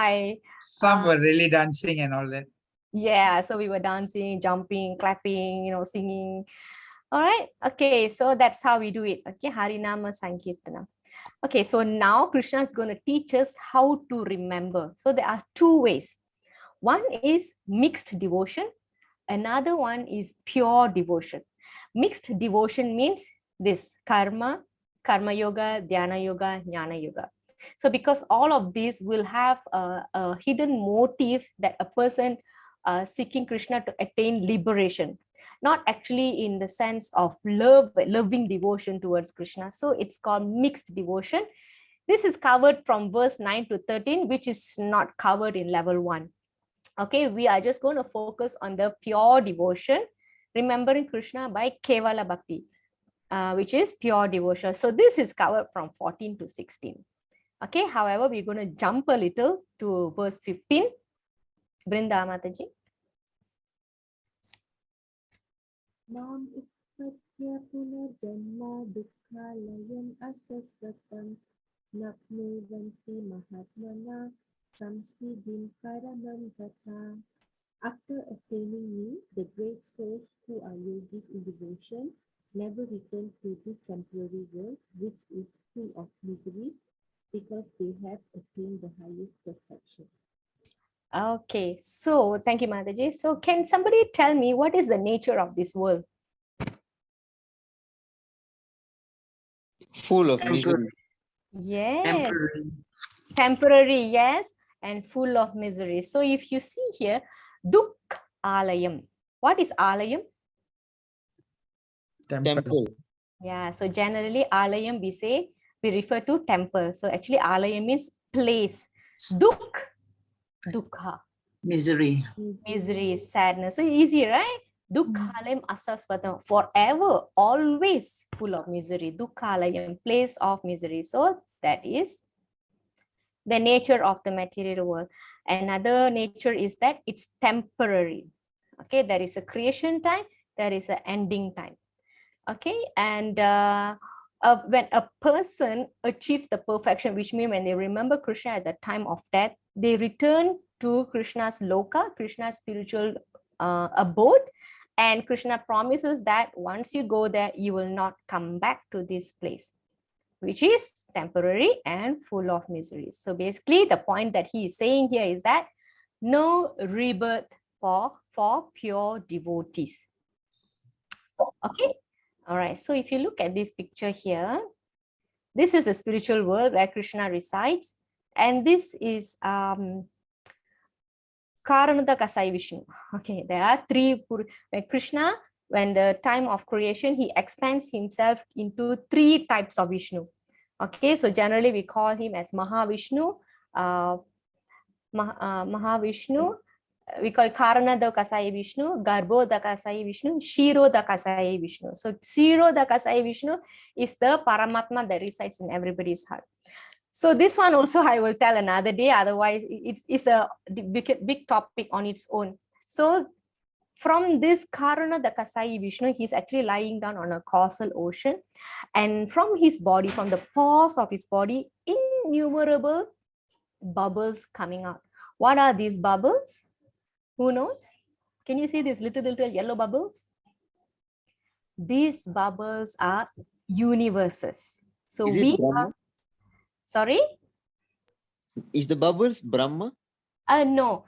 Some were really dancing and all that. yeah, so we were dancing, jumping, clapping, singing. All right, okay, so that's how we do it. Okay, Harinama Sankirtana. Okay, so now Krishna is going to teach us how to remember. So there are two ways. One is mixed devotion. Another one is pure devotion. Mixed devotion means this karma yoga, dhyana yoga, jnana yoga. So because all of these will have a hidden motive that a person seeking Krishna to attain liberation, not actually in the sense of loving devotion towards Krishna. So it's called mixed devotion. This is covered from verse 9 to 13, which is not covered in level 1. Okay, we are just going to focus on the pure devotion, remembering Krishna by Kevala Bhakti, which is pure devotion. So this is covered from 14 to 16. Okay, however, we're going to jump a little to verse 15. Brinda Mataji. Nam uppatya punarjanma dukkhalayam asasvatam napnuvanti mahatmana samsiddhim paramam tata. After attaining me, the great souls who are yogis in devotion never return to this temporary world, which is full of miseries, because they have attained the highest perfection. Okay, so thank you, Mataji. So can somebody tell me what is the nature of this world? Full of misery. Yes, temporary, yes, and full of misery. So if you see here, Dukh Alayam. What is Alayam? Temple. Yeah, so generally Alayam we refer to temple. So actually Alayam means place. Dukh, Dukha. Misery. Misery, sadness. So easy, right? Dukkhalayam asasvatam. Forever, always full of misery. Dukkhalayam, place of misery. So that is the nature of the material world. Another nature is that it's temporary. Okay, there is a creation time, there is an ending time. Okay, and when a person achieves the perfection, which means when they remember Krishna at the time of death, they return to Krishna's loka, Krishna's spiritual abode, and Krishna promises that once you go there, you will not come back to this place, which is temporary and full of miseries. So basically, the point that he is saying here is that no rebirth for pure devotees. Okay. All right, so if you look at this picture here, this is the spiritual world where Krishna resides, and this is Karanada Kasai Vishnu. Okay, there are three. When Krishna, when the time of creation, he expands himself into three types of Vishnu. Okay, so generally we call him as Mahavishnu, Mahavishnu. We call Karanada Kasai Vishnu, Garbhoda Kasai Vishnu, Shiroda Kasai Vishnu. So Shiroda Kasai Vishnu is the Paramatma that resides in everybody's heart. So this one also I will tell another day, otherwise it's a big topic on its own. So from this Karanada Kasai Vishnu, he's actually lying down on a causal ocean, and from his body, from the pores of his body, innumerable bubbles coming out. What are these bubbles? Who knows? Can you see these little yellow bubbles? These bubbles are universes. So Is it we Brahma? are, sorry? Is the bubbles Brahma? No,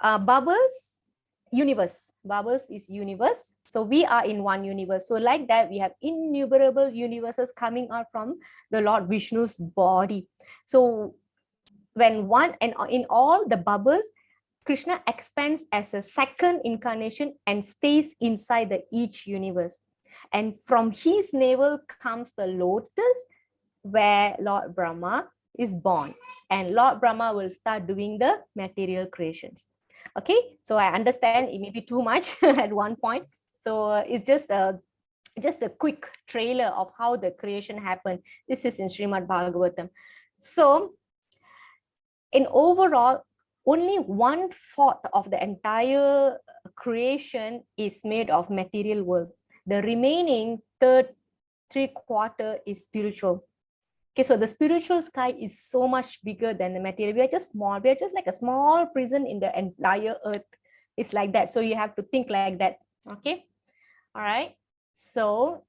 bubbles, universe. Bubbles is universe. So we are in one universe. So like that, we have innumerable universes coming out from the Lord Vishnu's body. So when one, and in all the bubbles, Krishna expands as a second incarnation and stays inside each universe. And from his navel comes the lotus where Lord Brahma is born. And Lord Brahma will start doing the material creations. Okay, so I understand it may be too much at one point. So it's just a quick trailer of how the creation happened. This is in Srimad Bhagavatam. So in overall, only 1/4 of the entire creation is made of material world. The remaining third 3/4 is spiritual. Okay, so the spiritual sky is so much bigger than the material. We are just small. We are just like a small prison in the entire earth. It's like that. So you have to think like that. Okay. All right. So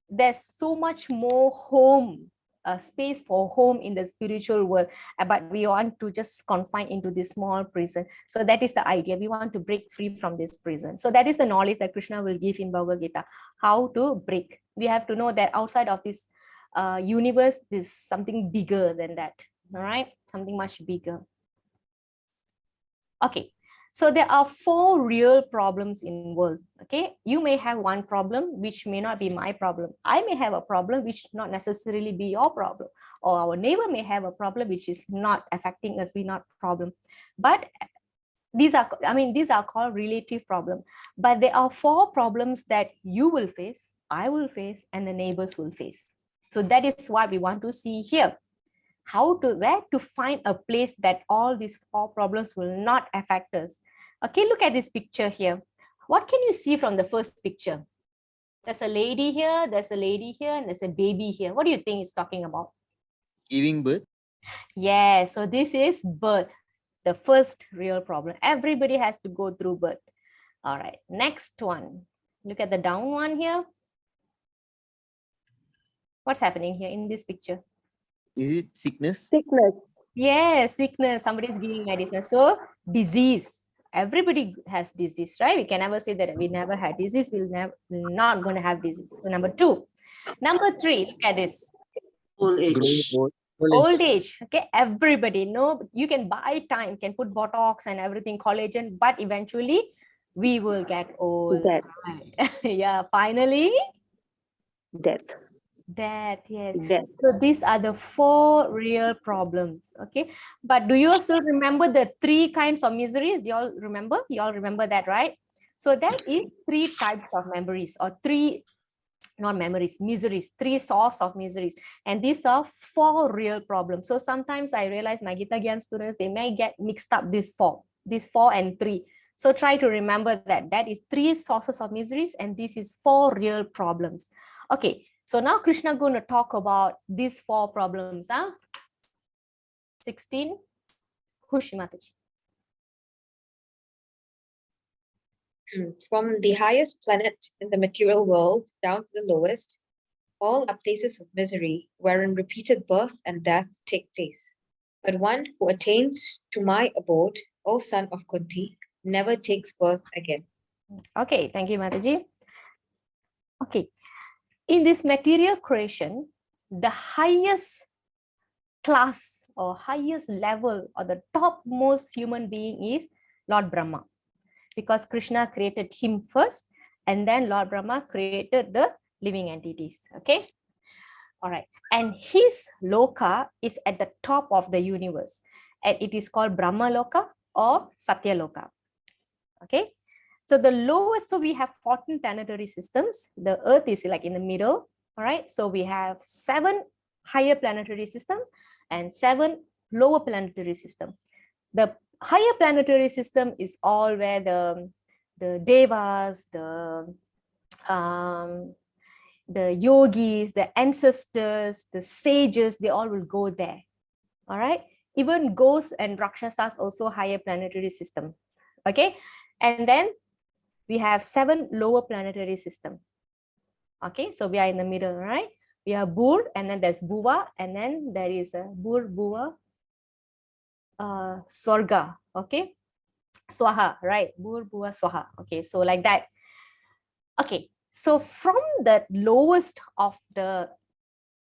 there's so much more home, space for home in the spiritual world, but we want to just confine into this small prison. So that is the idea. We want to break free from this prison. So that is the knowledge that Krishna will give in Bhagavad Gita, how to break. We have to know that outside of this universe, there's something bigger than that. All right, something much bigger. Okay, so there are 4 real problems in world. Okay, you may have one problem which may not be my problem. I may have a problem which not necessarily be your problem, or our neighbor may have a problem which is not affecting us, be not problem. But these are, these are called relative problem. But there are 4 problems that you will face, I will face, and the neighbors will face. So that is what we want to see here. Where to find a place that all these 4 problems will not affect us. Okay, look at this picture here. What can you see from the first picture? There's a lady here, there's a lady here, and there's a baby here. What do you think it's talking about? Giving birth. Yeah, so this is birth, the first real problem. Everybody has to go through birth. All right, next one. Look at the down one here. What's happening here in this picture? Is it sickness? Sickness. Yes, sickness. Somebody is giving medicine. So disease. Everybody has disease, right? We can never say that we never had disease. We're not going to have disease. So number 2. Number 3, look at this. Old Growing age. old. Old age. Okay, everybody. No, you can buy time, can put Botox and everything, collagen, but eventually we will get old. Death. Yeah, finally. Death. Death, yes. Death. So these are the 4 real problems. Okay, but do you still remember the 3 kinds of miseries? Do you all remember? You all remember that, right? So that is 3 types of memories, or 3, not memories, miseries, 3 source of miseries. And these are 4 real problems. So sometimes I realize my Gita Gyan students, they may get mixed up these 4 and 3. So try to remember that that is 3 sources of miseries, and this is 4 real problems. Okay. So now Krishna going to talk about these 4 problems. 16. Hushi Mataji. From the highest planet in the material world down to the lowest, all are places of misery wherein repeated birth and death take place. But one who attains to my abode, O son of Kunti, never takes birth again. Okay, thank you, Mataji. Okay. In this material creation, the highest class or highest level or the topmost human being is Lord Brahma, because Krishna created him first, and then Lord Brahma created the living entities. Okay. All right. And his loka is at the top of the universe, and it is called Brahma Loka or Satya Loka. Okay. So the lowest, so we have 14 planetary systems. The Earth is like in the middle. All right. So we have 7 higher planetary system and 7 lower planetary system. The higher planetary system is all where the devas, the yogis, the ancestors, the sages, they all will go there. All right. Even ghosts and rakshasas also higher planetary system. Okay. And then we have 7 lower planetary system. Okay, so we are in the middle, right? We have Bur, and then there's Bhuva, and then there is a Bur, Bhuva, Swarga. Okay, Swaha, right? Bur, Bhuva, Swaha. Okay, so like that. Okay, so from the lowest of the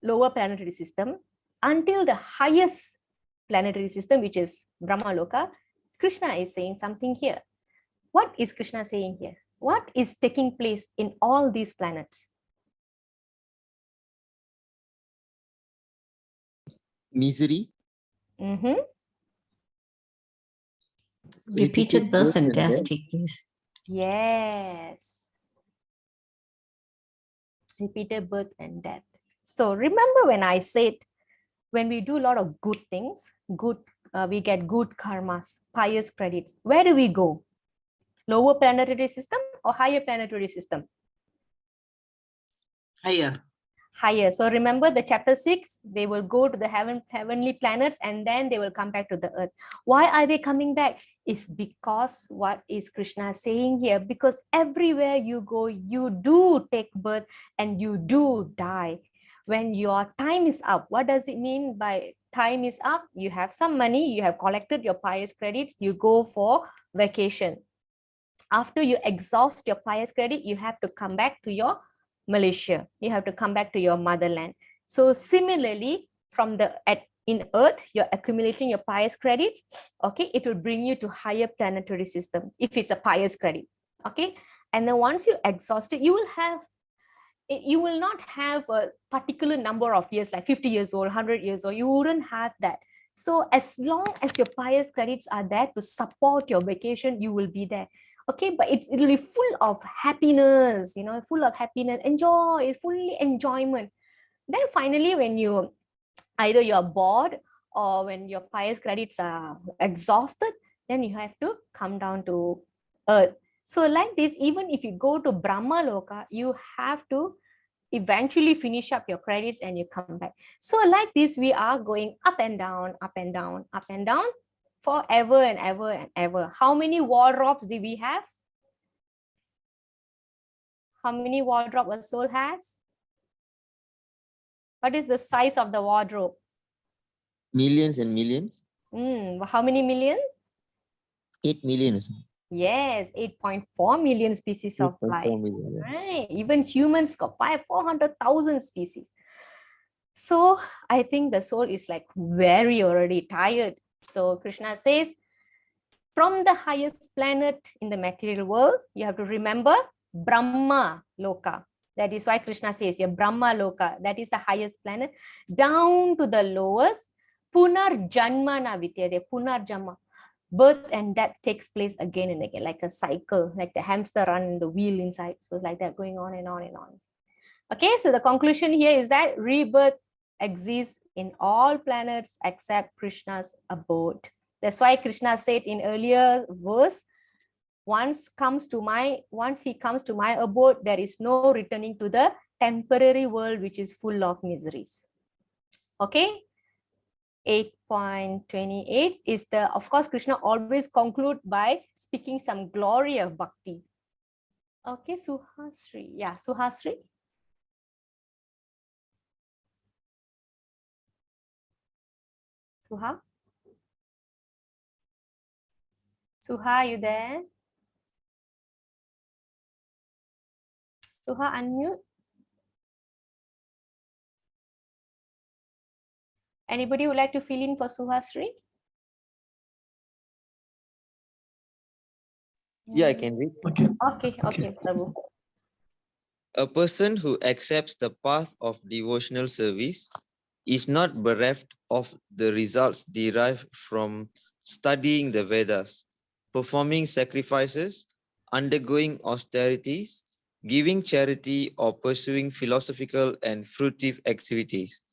lower planetary system until the highest planetary system, which is Brahma Loka, Krishna is saying something here. What is Krishna saying here? What is taking place in all these planets? Misery. Mm-hmm. Repeated birth and death take place. Yes. Repeated birth and death. So remember when I said, when we do a lot of good things, we get good karmas, pious credits. Where do we go? Lower planetary system or higher planetary system? Higher. Higher. So remember the chapter 6, they will go to the heavenly planets and then they will come back to the earth. Why are they coming back? It's because what is Krishna saying here? Because everywhere you go, you do take birth and you do die. When your time is up, what does it mean by time is up? You have some money, you have collected your pious credits, you go for vacation. After you exhaust your pious credit, you have to come back to your Malaysia. You have to come back to your motherland. So similarly, in earth, you're accumulating your pious credits. Okay, it will bring you to higher planetary system if it's a pious credit. Okay, and then once you exhaust it, you will not have a particular number of years, like 50 years old, 100 years old. You wouldn't have that. So as long as your pious credits are there to support your vacation, you will be there. Okay, but it'll be full of happiness, full of happiness, enjoy, fully enjoyment. Then finally, when either you're bored or when your pious credits are exhausted, then you have to come down to earth. So like this, even if you go to Brahma Loka, you have to eventually finish up your credits and you come back. So like this, we are going up and down, up and down, up and down, forever and ever and ever. How many wardrobes do we have? How many wardrobe a soul has? What is the size of the wardrobe? Millions and millions. How many millions? 8 million or so. Yes, 8.4 million species of 8.4 life. million, yeah. Right. Even humans got 400,000 species. So I think the soul is like very already tired. So Krishna says, from the highest planet in the material world, you have to remember Brahma Loka. That is why Krishna says here, Brahma Loka, that is the highest planet, down to the lowest, Punar Janmana Vidyade, Punar Janma. Birth and death takes place again and again, like a cycle, like the hamster run the wheel inside. So like that, going on and on and on. Okay, so the conclusion here is that rebirth exists in all planets except Krishna's abode. That's why Krishna said in earlier verse, once he comes to my abode, there is no returning to the temporary world which is full of miseries. Okay. 8.28 is of course, Krishna always conclude by speaking some glory of bhakti. Okay, Suhasri. Yeah, Suhasri. Suha? Suha, are you there? Suha, unmute. Anybody would like to fill in for Suhasri? Yeah, I can read. Okay, Prabhu. A person who accepts the path of devotional service is not bereft of the results derived from studying the Vedas, performing sacrifices, undergoing austerities, giving charity, or pursuing philosophical and fruitive activities.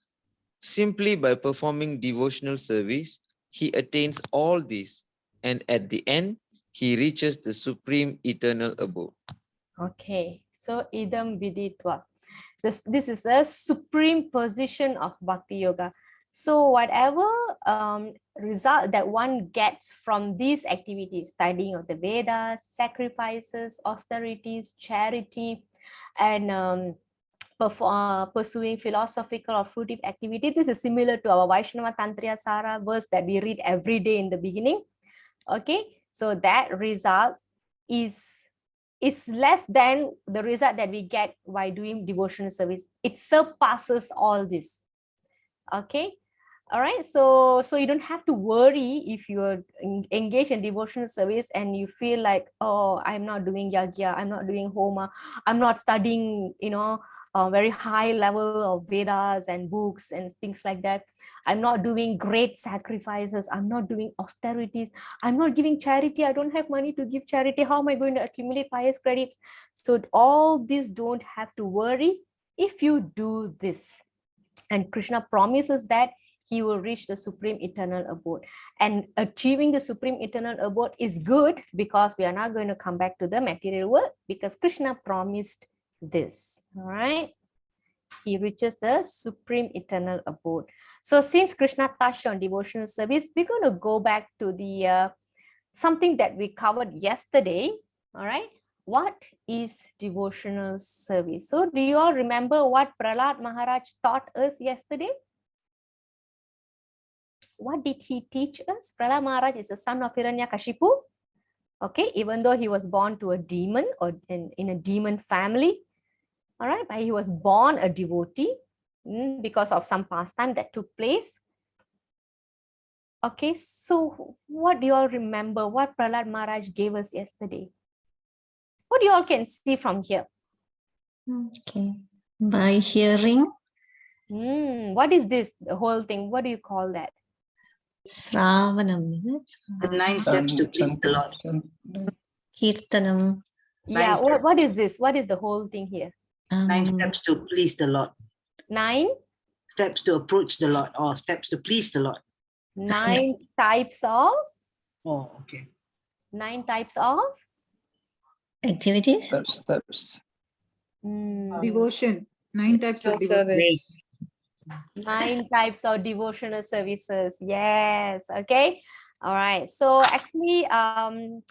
Simply by performing devotional service, he attains all these, and at the end, he reaches the supreme eternal abode. Okay, so idam viditva. This is the supreme position of Bhakti Yoga. So whatever result that one gets from these activities, studying of the Vedas, sacrifices, austerities, charity, and pursuing philosophical or fruitive activity, this is similar to our Vaishnava Tantriya Sara verse that we read every day in the beginning. Okay, so that result is less than the result that we get by doing devotional service. It surpasses all this. Okay, all right, so you don't have to worry if you're engaged in devotional service and you feel like, oh, I'm not doing yagya, I'm not doing homa, I'm not studying, very high level of Vedas and books and things like that. I'm not doing great sacrifices. I'm not doing austerities. I'm not giving charity. I don't have money to give charity. How am I going to accumulate pious credits? So all these don't have to worry if you do this. And Krishna promises that he will reach the supreme eternal abode. And achieving the supreme eternal abode is good because we are not going to come back to the material world because Krishna promised this. All right. He reaches the supreme eternal abode. So since Krishna touched on devotional service, we're going to go back to the something that we covered yesterday. All right. What is devotional service? So do you all remember what Prahlad Maharaj taught us yesterday? What did he teach us? Prahlad Maharaj is the son of Hiranyakashipu. Okay, even though he was born to a demon or in a demon family. All right, but he was born a devotee because of some pastime that took place. Okay, so what do you all remember? What Prahlad Maharaj gave us yesterday? What you all can see from here? Okay. By hearing. What is this? The whole thing. What do you call that? Sravanam, is it? The 9 steps to please the Lord. Kirtanam. Yeah, what is this? What is the whole thing here? 9 steps to please the Lord. 9 steps to approach the Lord or steps to please the Lord. 9 types of? Oh, okay. 9 types of? Activities? Steps. Devotion. 9 types of devotion. 9 types of devotional services. Yes. Okay. All right. So actually,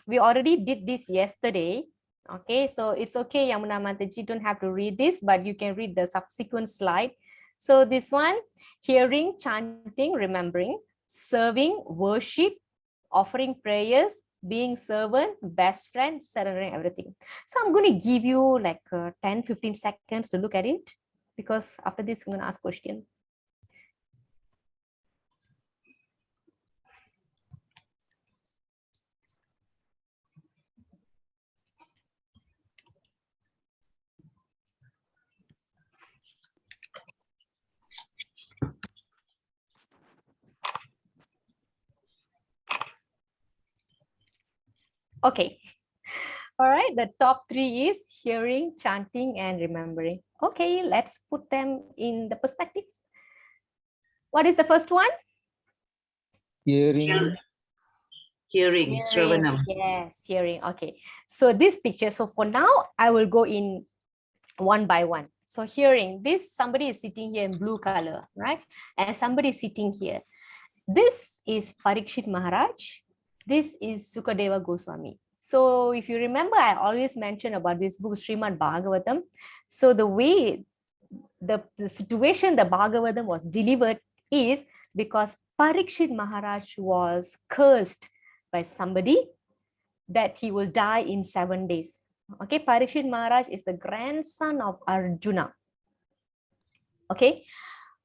we already did this yesterday. Okay. So it's okay, Yamuna Mataji, don't have to read this, but you can read the subsequent slide. So this one, hearing, chanting, remembering, serving, worship, offering prayers, being servant, best friend, surrendering everything. So I'm going to give you like 10-15 seconds to look at it, because after this I'm going to ask question. Okay. All right. The top 3 is hearing, chanting, and remembering. Okay, let's put them in the perspective. What is the first one? Hearing. Hearing. Sravanam. Yes, hearing. Okay. So this picture. So for now, I will go in one by one. So hearing, this somebody is sitting here in blue color, right? And somebody is sitting here. This is Parikshit Maharaj. This is Sukadeva Goswami. So if you remember, I always mention about this book, Srimad Bhagavatam. So the way the situation the Bhagavatam was delivered is because Parikshit Maharaj was cursed by somebody that he will die in 7 days. Okay, Parikshit Maharaj is the grandson of Arjuna. Okay,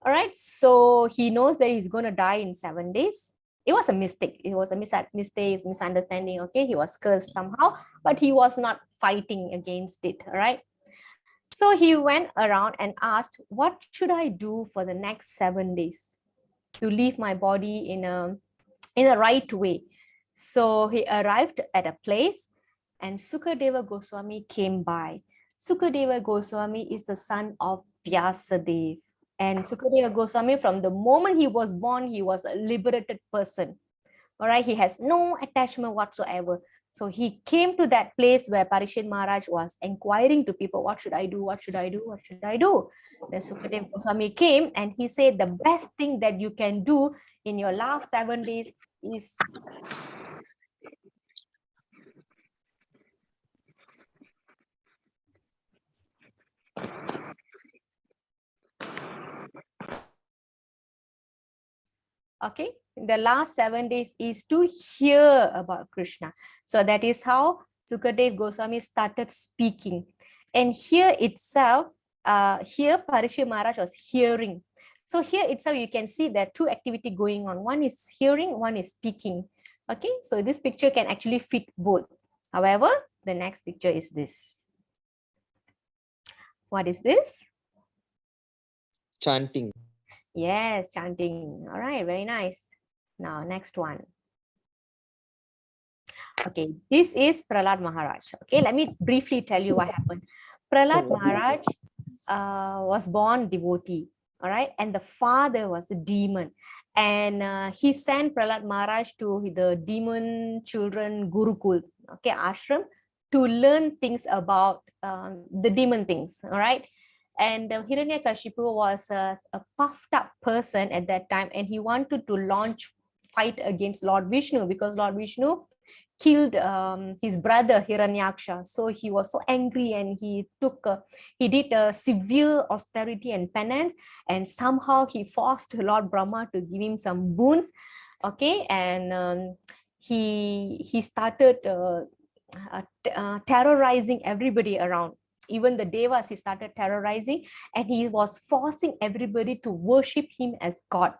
all right, so he knows that he's going to die in 7 days. It was a mistake. It was a mistake, misunderstanding. Okay, he was cursed somehow, but he was not fighting against it. All right. So he went around and asked, what should I do for the next 7 days to leave my body in a right way? So he arrived at a place and Sukadeva Goswami came by. Sukadeva Goswami is the son of Vyasadeva. And Sukadeva Goswami, from the moment he was born, he was a liberated person. All right, he has no attachment whatsoever. So he came to that place where Parikshit Maharaj was inquiring to people, what should I do? What should I do? What should I do? Then Sukadeva Goswami came and he said, the best thing that you can do in your last 7 days is okay, the last 7 days is to hear about Krishna. So that is how Sukadeva Goswami started speaking. And here itself, here Parikshit Maharaj was hearing. So here itself, you can see there are 2 activities going on. One is hearing, one is speaking. Okay, so this picture can actually fit both. However, the next picture is this. What is this? Chanting. Yes, chanting. All right, very nice. Now, next one. Okay, this is Prahlad Maharaj. Okay, let me briefly tell you what happened. Prahlad Maharaj was born devotee, all right, and the father was a demon. And he sent Prahlad Maharaj to the demon children Gurukul, okay, ashram, to learn things about the demon things, all right. And Hiranyakashipu was a puffed up person at that time, and he wanted to launch fight against Lord Vishnu because Lord Vishnu killed his brother Hiranyaksha. So he was so angry, and he did a severe austerity and penance, and somehow he forced Lord Brahma to give him some boons. Okay, and he started terrorizing everybody around. Even the devas he started terrorizing, and he was forcing everybody to worship him as God.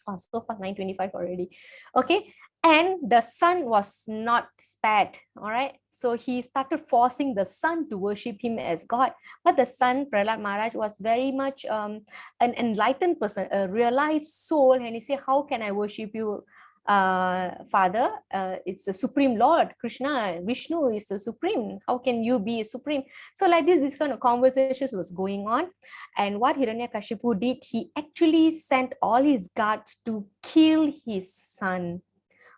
Oh, so far 9:25 already. Okay, and the sun was not spared. All right, so he started forcing the sun to worship him as God. But the son, Prahlad Maharaj, was very much an enlightened person, a realized soul, and he said, how can I worship you, Father? It's the Supreme Lord, Krishna. Vishnu is the Supreme. How can you be supreme? So like this kind of conversations was going on. And what Hiranyakashipu did, he actually sent all his guards to kill his son.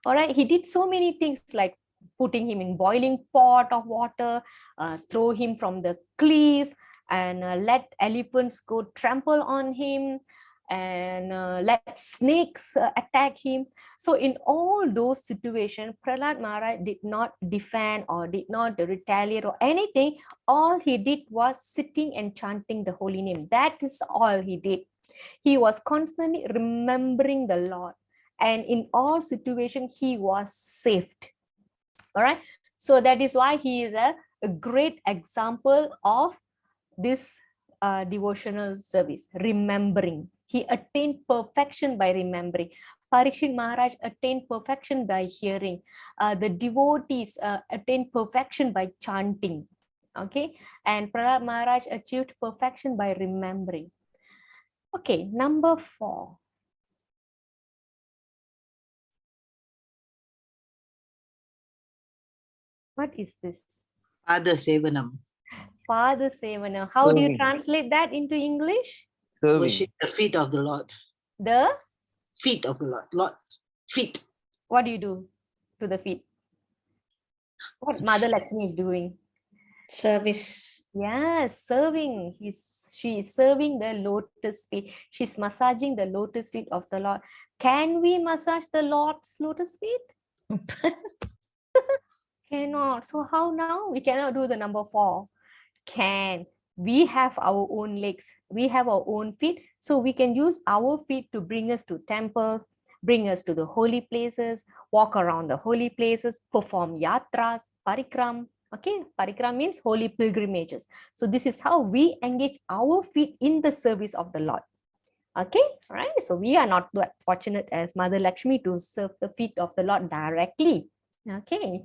All right, he did so many things like putting him in boiling pot of water, throw him from the cliff, and let elephants go trample on him, and let snakes attack him. So in all those situations, Prahlad Maharaj did not defend or did not retaliate or anything. All he did was sitting and chanting the holy name. That is all he did. He was constantly remembering the Lord, and in all situations he was saved. All right, so that is why he is a great example of this devotional service, remembering. He attained perfection by remembering. Parikshit Maharaj attained perfection by hearing. The devotees attained perfection by chanting. Okay, and Prahlad Maharaj achieved perfection by remembering. Okay, number 4. What is this? Pada Sevanam. Pada Sevana. How do you translate that into English? Worship the feet of the Lord. The feet of the Lord. Lord's feet. What do you do to the feet? What Mother Lakshmi is doing? Service. Yes, serving. She is serving the lotus feet. She's massaging the lotus feet of the Lord. Can we massage the Lord's lotus feet? Cannot. So how now? We cannot do the number 4. Can. We have our own legs. We have our own feet. So we can use our feet to bring us to temple, bring us to the holy places, walk around the holy places, perform yatras, parikram. Okay, parikram means holy pilgrimages. So this is how we engage our feet in the service of the Lord. Okay, right? So we are not that fortunate as Mother Lakshmi to serve the feet of the Lord directly. Okay,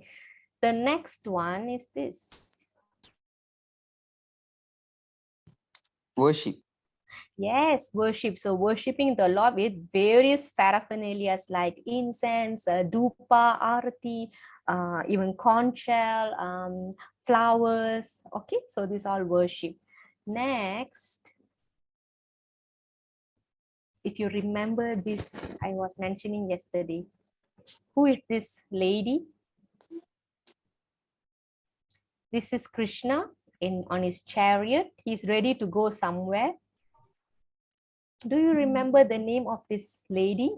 the next one is this. Worship. Yes, worship. So worshipping the Lord with various paraphernalias like incense, dupa, arati, even conch shell, flowers. Okay, so these all worship. Next, if you remember this, I was mentioning yesterday. Who is this lady? This is Krishna on his chariot. He's ready to go somewhere. Do you remember the name of this lady?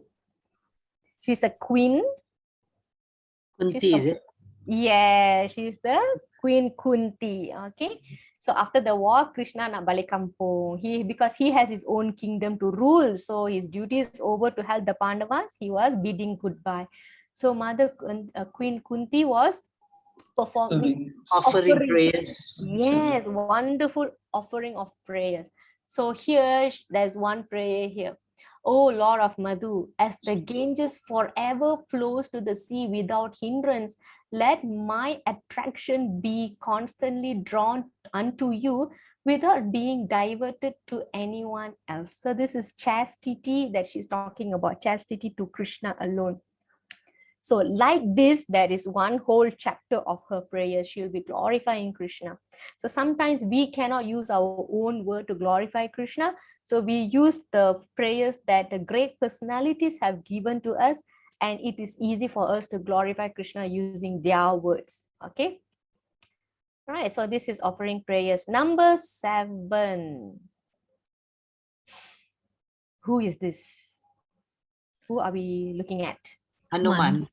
She's a queen. Kunti, is it? Yeah, she's the Queen Kunti. Okay. So after the war, Krishna nak balik kampung. Because he has his own kingdom to rule. So his duty is over to help the Pandavas. He was bidding goodbye. So Queen Kunti was performing Offering prayers. Yes, wonderful offering of prayers. So here there's one prayer here. O Lord of Madhu, as the Ganges forever flows to the sea without hindrance, let my attraction be constantly drawn unto you without being diverted to anyone else. So this is chastity that she's talking about, chastity to Krishna alone. So like this, there is one whole chapter of her prayer. She'll be glorifying Krishna. So sometimes we cannot use our own word to glorify Krishna. So we use the prayers that the great personalities have given to us, and it is easy for us to glorify Krishna using their words. Okay. All right. So this is offering prayers. Number 7. Who is this? Who are we looking at? Hanuman.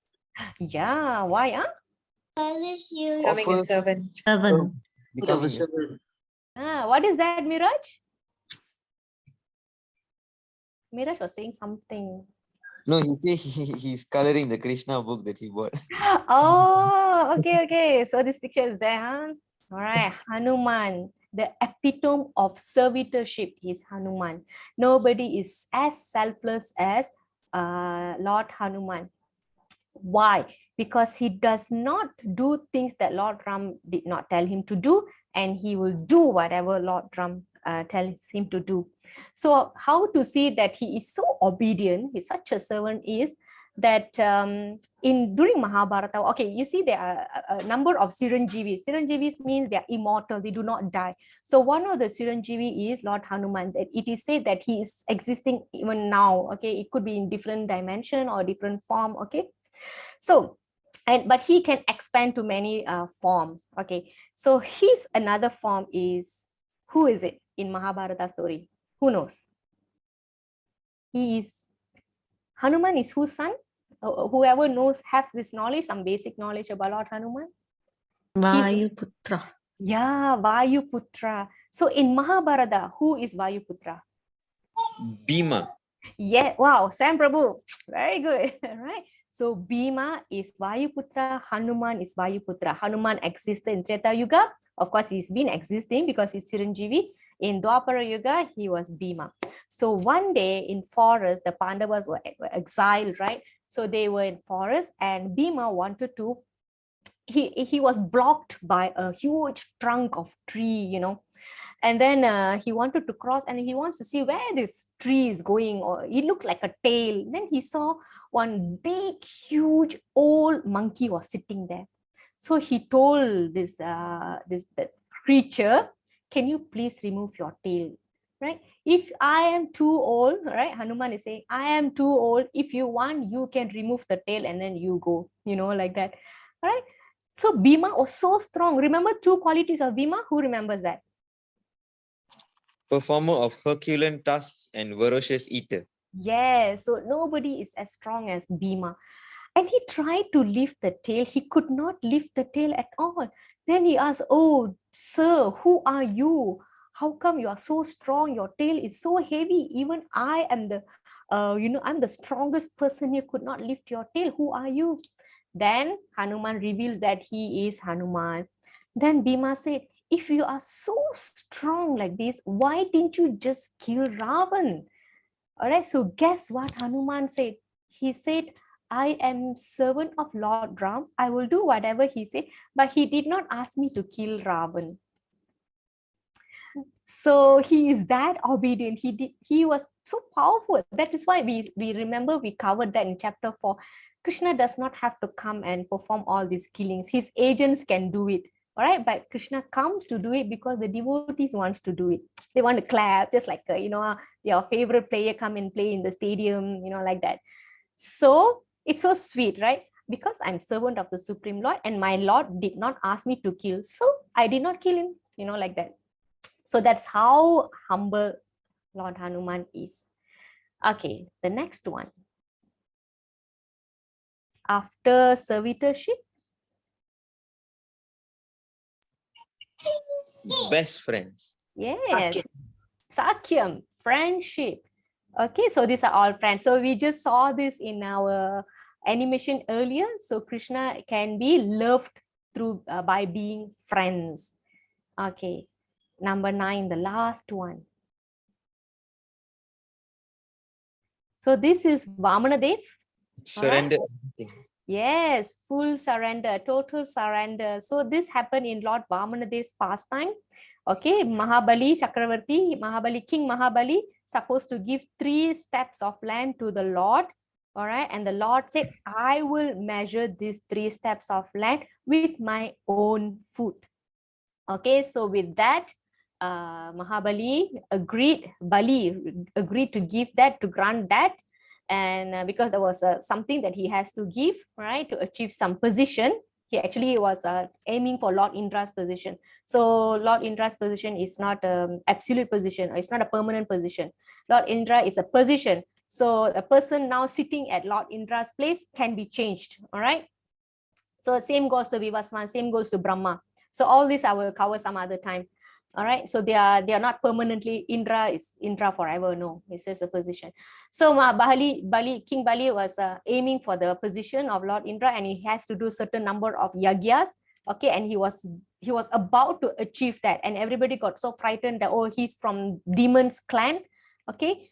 Yeah. Why? Becoming a servant. Seven. Becoming a servant. What is that, Miraj? Miraj was saying something. No, he's coloring the Krishna book that he bought. Oh, okay. So this picture is there, huh? All right, Hanuman, the epitome of servitorship is Hanuman. Nobody is as selfless as Lord Hanuman. Why? Because he does not do things that Lord Ram did not tell him to do, and he will do whatever Lord Ram tells him to do. So how to see that he is so obedient, he's such a servant, is that during Mahabharata, okay, you see there are a number of Chiranjeevis. Chiranjeevis means they are immortal, they do not die. So one of the Chiranjeevi is Lord Hanuman. That it is said that he is existing even now. Okay, it could be in different dimension or different form. Okay, so but he can expand to many forms. Okay, so his another form is, who is it in Mahabharata story? Who knows? He is Hanuman is whose son? Whoever knows, has this knowledge, some basic knowledge about Lord Hanuman? Vayuputra. Yeah, Vayuputra. So in Mahabharata, who is Vayuputra? Bhima. Yeah, wow, Sam Prabhu, very good. Right? So Bhima is Vayuputra, Hanuman is Vayuputra. Hanuman existed in Treta Yuga. Of course, he's been existing because he's Chiranjeevi. In Dwapara Yuga, he was Bhima. So one day in forest, the Pandavas were exiled, right? So they were in forest, and Bhima wanted to, he was blocked by a huge trunk of tree, and then he wanted to cross, and he wants to see where this tree is going, or it looked like a tail. Then he saw one big, huge, old monkey was sitting there. So he told this creature, can you please remove your tail? Right? If I am too old, right? Hanuman is saying, I am too old. If you want, you can remove the tail and then you go, like that. Right? So Bhima was so strong. Remember 2 qualities of Bhima? Who remembers that? Performer of Herculean tasks and voracious eater. Yes, so nobody is as strong as Bhima. And he tried to lift the tail. He could not lift the tail at all. Then he asked, oh, sir, who are you? How come you are so strong? Your tail is so heavy. Even I am I'm the strongest person here, could not lift your tail. Who are you? Then Hanuman reveals that he is Hanuman. Then Bhima said, if you are so strong like this, why didn't you just kill Ravan? All right, so guess what Hanuman said? He said, I am servant of Lord Ram. I will do whatever he said, but he did not ask me to kill Ravan. So he is that obedient. He was so powerful. That is why we remember we covered that in chapter 4. Krishna does not have to come and perform all these killings. His agents can do it. All right, but Krishna comes to do it because the devotees wants to do it. They want to clap, just like your favorite player come and play in the stadium, like that. So it's so sweet, right? Because I'm servant of the Supreme Lord, and my Lord did not ask me to kill, so I did not kill him, like that. So that's how humble Lord Hanuman is. Okay, the next one. After servitorship, best friends. Yes, Sakyam, friendship. Okay, so these are all friends. So we just saw this in our animation earlier. So Krishna can be loved through by being friends. Okay, number 9, the last one. So this is Vamanadev. Surrender. Yes, full surrender, total surrender. So this happened in Lord Vamanadev's pastime. Okay, Mahabali Chakravarti, King Mahabali, supposed to give 3 steps of land to the Lord. All right, and the Lord said, I will measure these 3 steps of land with my own foot. Okay, so with that, Bali agreed to give that, to grant that. And because there was something that he has to give, right, to achieve some position. He actually was aiming for Lord Indra's position. So Lord Indra's position is not an absolute position. It's not a permanent position. Lord Indra is a position. So a person now sitting at Lord Indra's place can be changed. All right. So same goes to Vivasvan, same goes to Brahma. So all this I will cover some other time. All right, so they are not permanently Indra is Indra forever. No, it's just a position. So King Bali was aiming for the position of Lord Indra, and he has to do certain number of yagyas. Okay, and he was about to achieve that, and everybody got so frightened that, oh, he's from demon's clan. Okay,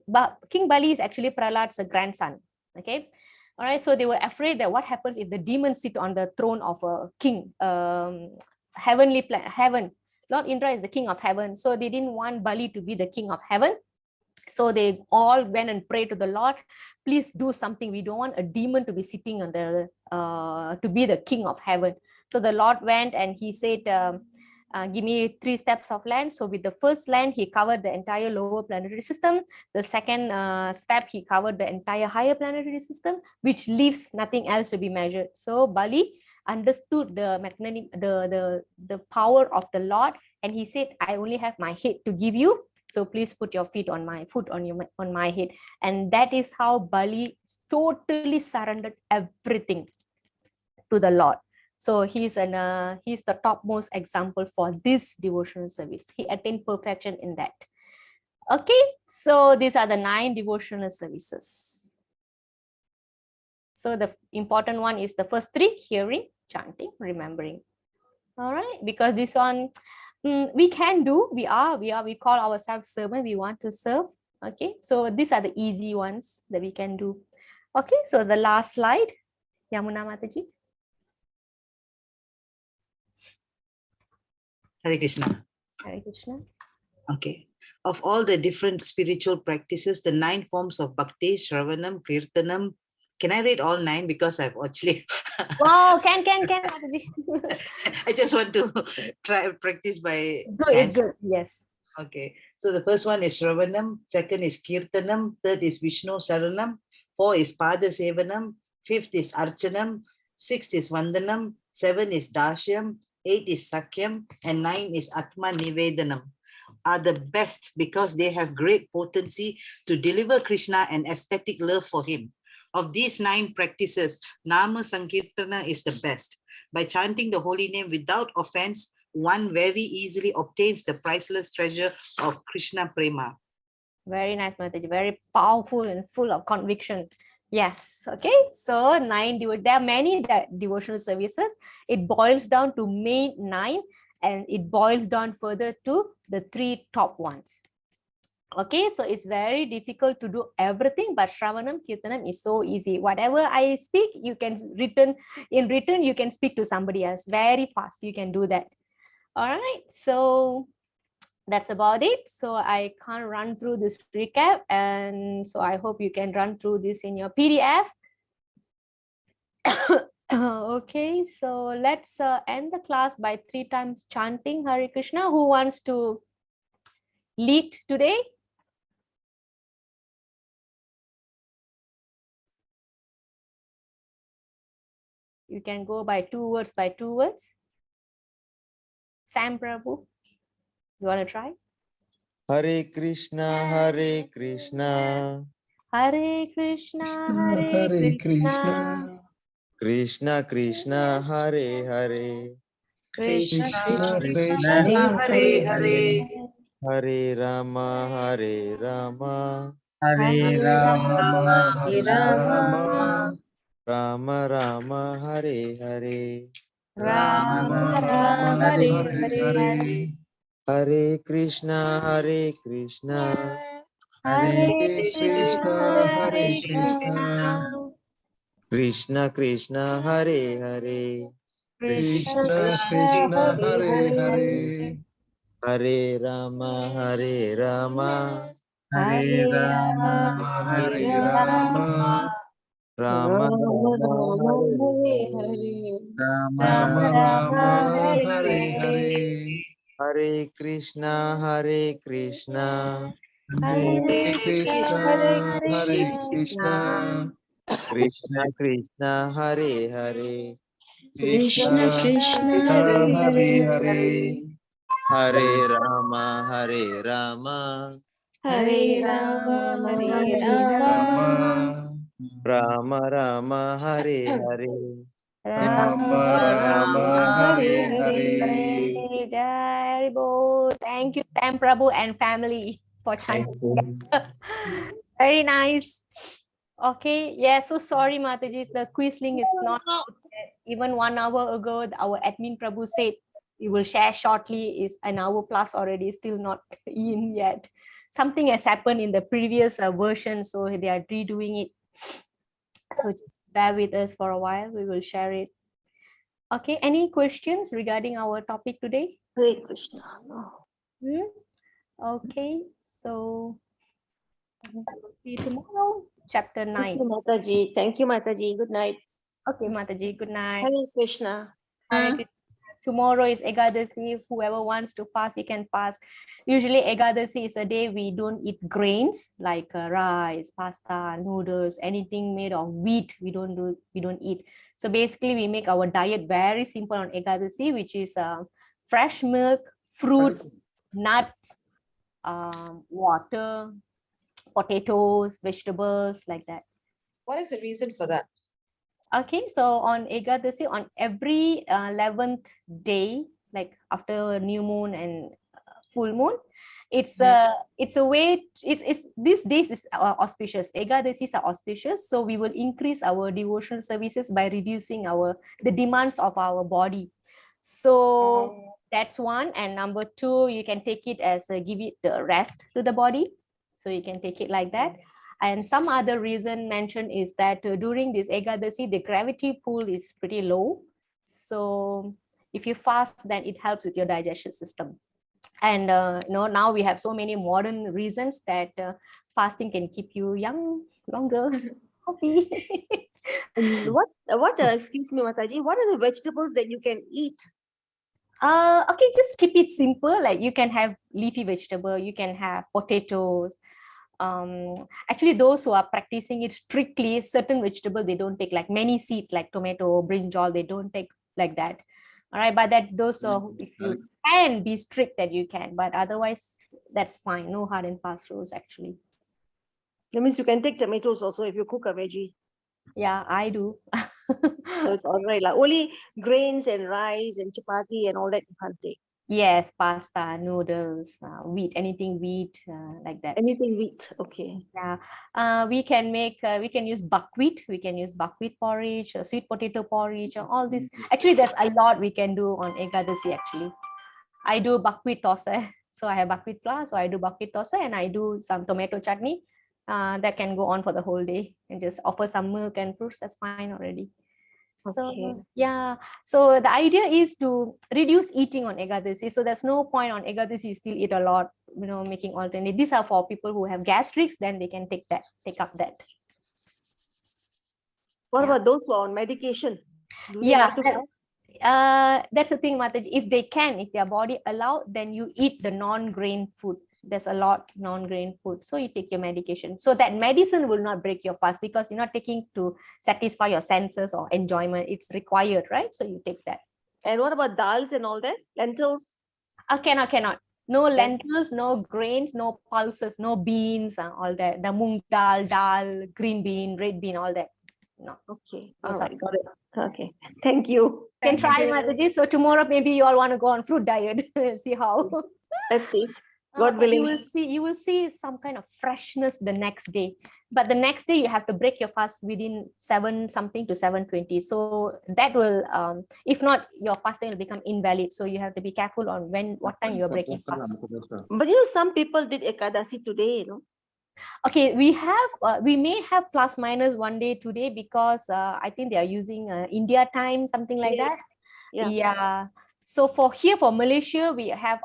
but King Bali is actually Prahlad's grandson. Okay. All right, so they were afraid that what happens if the demons sit on the throne of a king, heaven. Lord Indra is the king of heaven, so they didn't want Bali to be the king of heaven. So they all went and prayed to the Lord, please do something. We don't want a demon to be sitting on the to be the king of heaven. So the Lord went and he said, give me 3 steps of land. So with the first land, he covered the entire lower planetary system. The second step, he covered the entire higher planetary system, which leaves nothing else to be measured. So Bali understood the power of the Lord, and he said, I only have my head to give you. So please put your feet on my foot on my head. And that is how Bali totally surrendered everything to the Lord. So he's the topmost example for this devotional service. He attained perfection in that. Okay, so these are the 9 devotional services. So the important one is the first 3: hearing, chanting, remembering. All right, because this one we can do. We call ourselves servant. We want to serve. Okay, so these are the easy ones that we can do. Okay, so the last slide, Yamuna Mataji. Hare Krishna. Hare Krishna. Okay. Of all the different spiritual practices, the 9 forms of Bhakti, Shravanam, Kirtanam. Can I read all 9? Because I've actually... Wow, can, Mataji. I just want to try practice by Good, sense. it's good, yes. Okay. So the first one is Shravanam, second is Kirtanam, third is Vishnu Saranam, 4 is Pada Sevanam, 5th is Archanam, 6th is Vandanam, 7 is Dashyam, 8 is Sakyam, and 9 is Atma Nivedanam. Are the best because they have great potency to deliver Krishna an aesthetic love for him. Of these 9 practices, Nama Sankirtana is the best. By chanting the holy name without offense, one very easily obtains the priceless treasure of Krishna Prema. Very nice, Mataji. Very powerful and full of conviction. Yes. Okay. So 9, there are many devotional services. It boils down to main 9, and it boils down further to the 3 top ones. Okay, so it's very difficult to do everything, but Shravanam, Kirtanam is so easy. Whatever I speak, you can in return, you can speak to somebody else very fast. You can do that. All right, so that's about it. So I can't run through this recap, and so I hope you can run through this in your PDF. Okay, so let's end the class by 3 times chanting Hare Krishna. Who wants to lead today? You can go by 2 words by 2 words. Sam Prabhu, you want to try? Hare Krishna, Hare Krishna. Hare Krishna, Hare Krishna. Krishna Krishna, Hare Hare. Krishna Krishna, Hare Hare. Hare Rama, Hare Rama. Hare Rama, Hare Hare Rama. Rama, Rama Rama, Hare Hare. Rama Rama, Hare Hare Hare. Hare Krishna, Hare Krishna. Hare Hare Krishna, Krishna, Hare Hare Krishna. Krishna. Krishna Krishna Hare Hare, Krishna Krishna Hare Hare, Hare Rama Hare Rama, Hare Rama, Hare Rama, Rama Rama Hare Rama Rama Rama, Rama Hare Hare, Hare Krishna Hare Krishna, Hare Hare Krishna Hare Krishna, Krishna Krishna Hare Hare, Krishna Krishna Krishna Krishna Hare Hare Hare Hare, Hare Rama Hare Rama, Hare Rama Hare Hare Rama Rama Rama Rama Hare Hare. Rama Rama Hare Hare. Jai Bo. Thank you, Tam Prabhu and family for Thank chanting. you. Very nice. Okay, yeah, so sorry, Mataji, the quiz link is not out yet. Even 1 hour ago, our admin Prabhu said we will share shortly, is an hour plus already, still not in yet. Something has happened in the previous version, so they are redoing it. So just bear with us for a while, we will share it. Okay, any questions regarding our topic today? Hare Krishna. Okay, so we'll see you tomorrow, chapter 9. Thank you, Mataji. Thank you, Mataji. Good night. Okay, Mataji, good night. Hare Krishna. Hare Krishna. Tomorrow is Ekadasi. Whoever wants to fast, you can fast. Usually Ekadasi is a day we don't eat grains like rice, pasta, noodles, anything made of wheat. We don't eat. So basically we make our diet very simple on Ekadasi, which is fresh milk, fruits, nuts, water, potatoes, vegetables, like that. What is the reason for that? Okay, so on Ekadasi, on every 11th day, like after new moon and full moon, it's a way. It's these days is auspicious. Ekadasis are auspicious, so we will increase our devotional services by reducing the demands of our body. So that's one, and number two, you can take it as give it the rest to the body. So you can take it like that. And some other reason mentioned is that during this Ekadasi, the gravity pull is pretty low. So if you fast, then it helps with your digestion system. And now we have so many modern reasons that fasting can keep you young longer, happy. And excuse me, Mataji, what are the vegetables that you can eat? Okay, just keep it simple. Like you can have leafy vegetable, you can have potatoes. Actually, those who are practicing it strictly, certain vegetable they don't take, like many seeds like tomato, brinjal, they don't take like that. All right, but that those if you can be strict, that you can, but otherwise that's fine. No hard and fast rules actually. That means you can take tomatoes also if you cook a veggie. Yeah, I do. So it's all right. Like only grains and rice and chapati and all that you can't take. Yes, pasta, noodles, wheat, anything wheat, like that. Anything wheat, okay. Yeah, we can use buckwheat. We can use buckwheat porridge, sweet potato porridge, all this. Actually, there's a lot we can do on Ekadasi. Actually, I do buckwheat tosa. So I have buckwheat flour. So I do buckwheat tosa, and I do some tomato chutney. That can go on for the whole day, and just offer some milk and fruits. That's fine already. Okay. So yeah, so the idea is to reduce eating on Ekadasi. So there's no point on Ekadasi you still eat a lot, making alternate. These are for people who have gastrics, then they can take up that. What about those who are on medication? Do they Yeah, have to fast? that's the thing, Mataji. If their body allow, then you eat the non-grain food. There's a lot non-grain food, so you take your medication. So that medicine will not break your fast because you're not taking to satisfy your senses or enjoyment. It's required, right? So you take that. And what about dals and all that? Lentils? Cannot. No lentils, no grains, no pulses, no beans, all that. The mung dal, green bean, red bean, all that. No. Okay. No, All right. sorry. Got it. Okay. Thank you. You can try, Mataji. So tomorrow maybe you all want to go on fruit diet. See how. Let's see. God willing. You will see some kind of freshness the next day. But the next day you have to break your fast within 7 something to 7:20. So that will, if not, your fasting will become invalid. So you have to be careful on what time you're breaking fast. But some people did Ekadasi today, Okay, we may have plus minus one day today because I think they are using India time, something like that. Yeah. Yeah. So for Malaysia, we have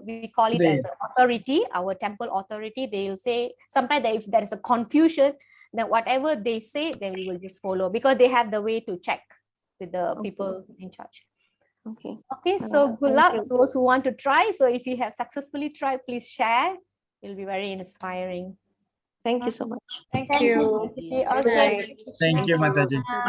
we call it as Today. an authority, our temple authority. They'll say sometimes that if there is a confusion, then whatever they say, then we will just follow because they have the way to check with the people in charge. Okay. Okay, so good Thank luck you. those who want to try. So if you have successfully tried, please share. It'll be very inspiring. Thank you so much. Thank Thank you. you. Good Okay. night. Thank you, Mataji. Bye.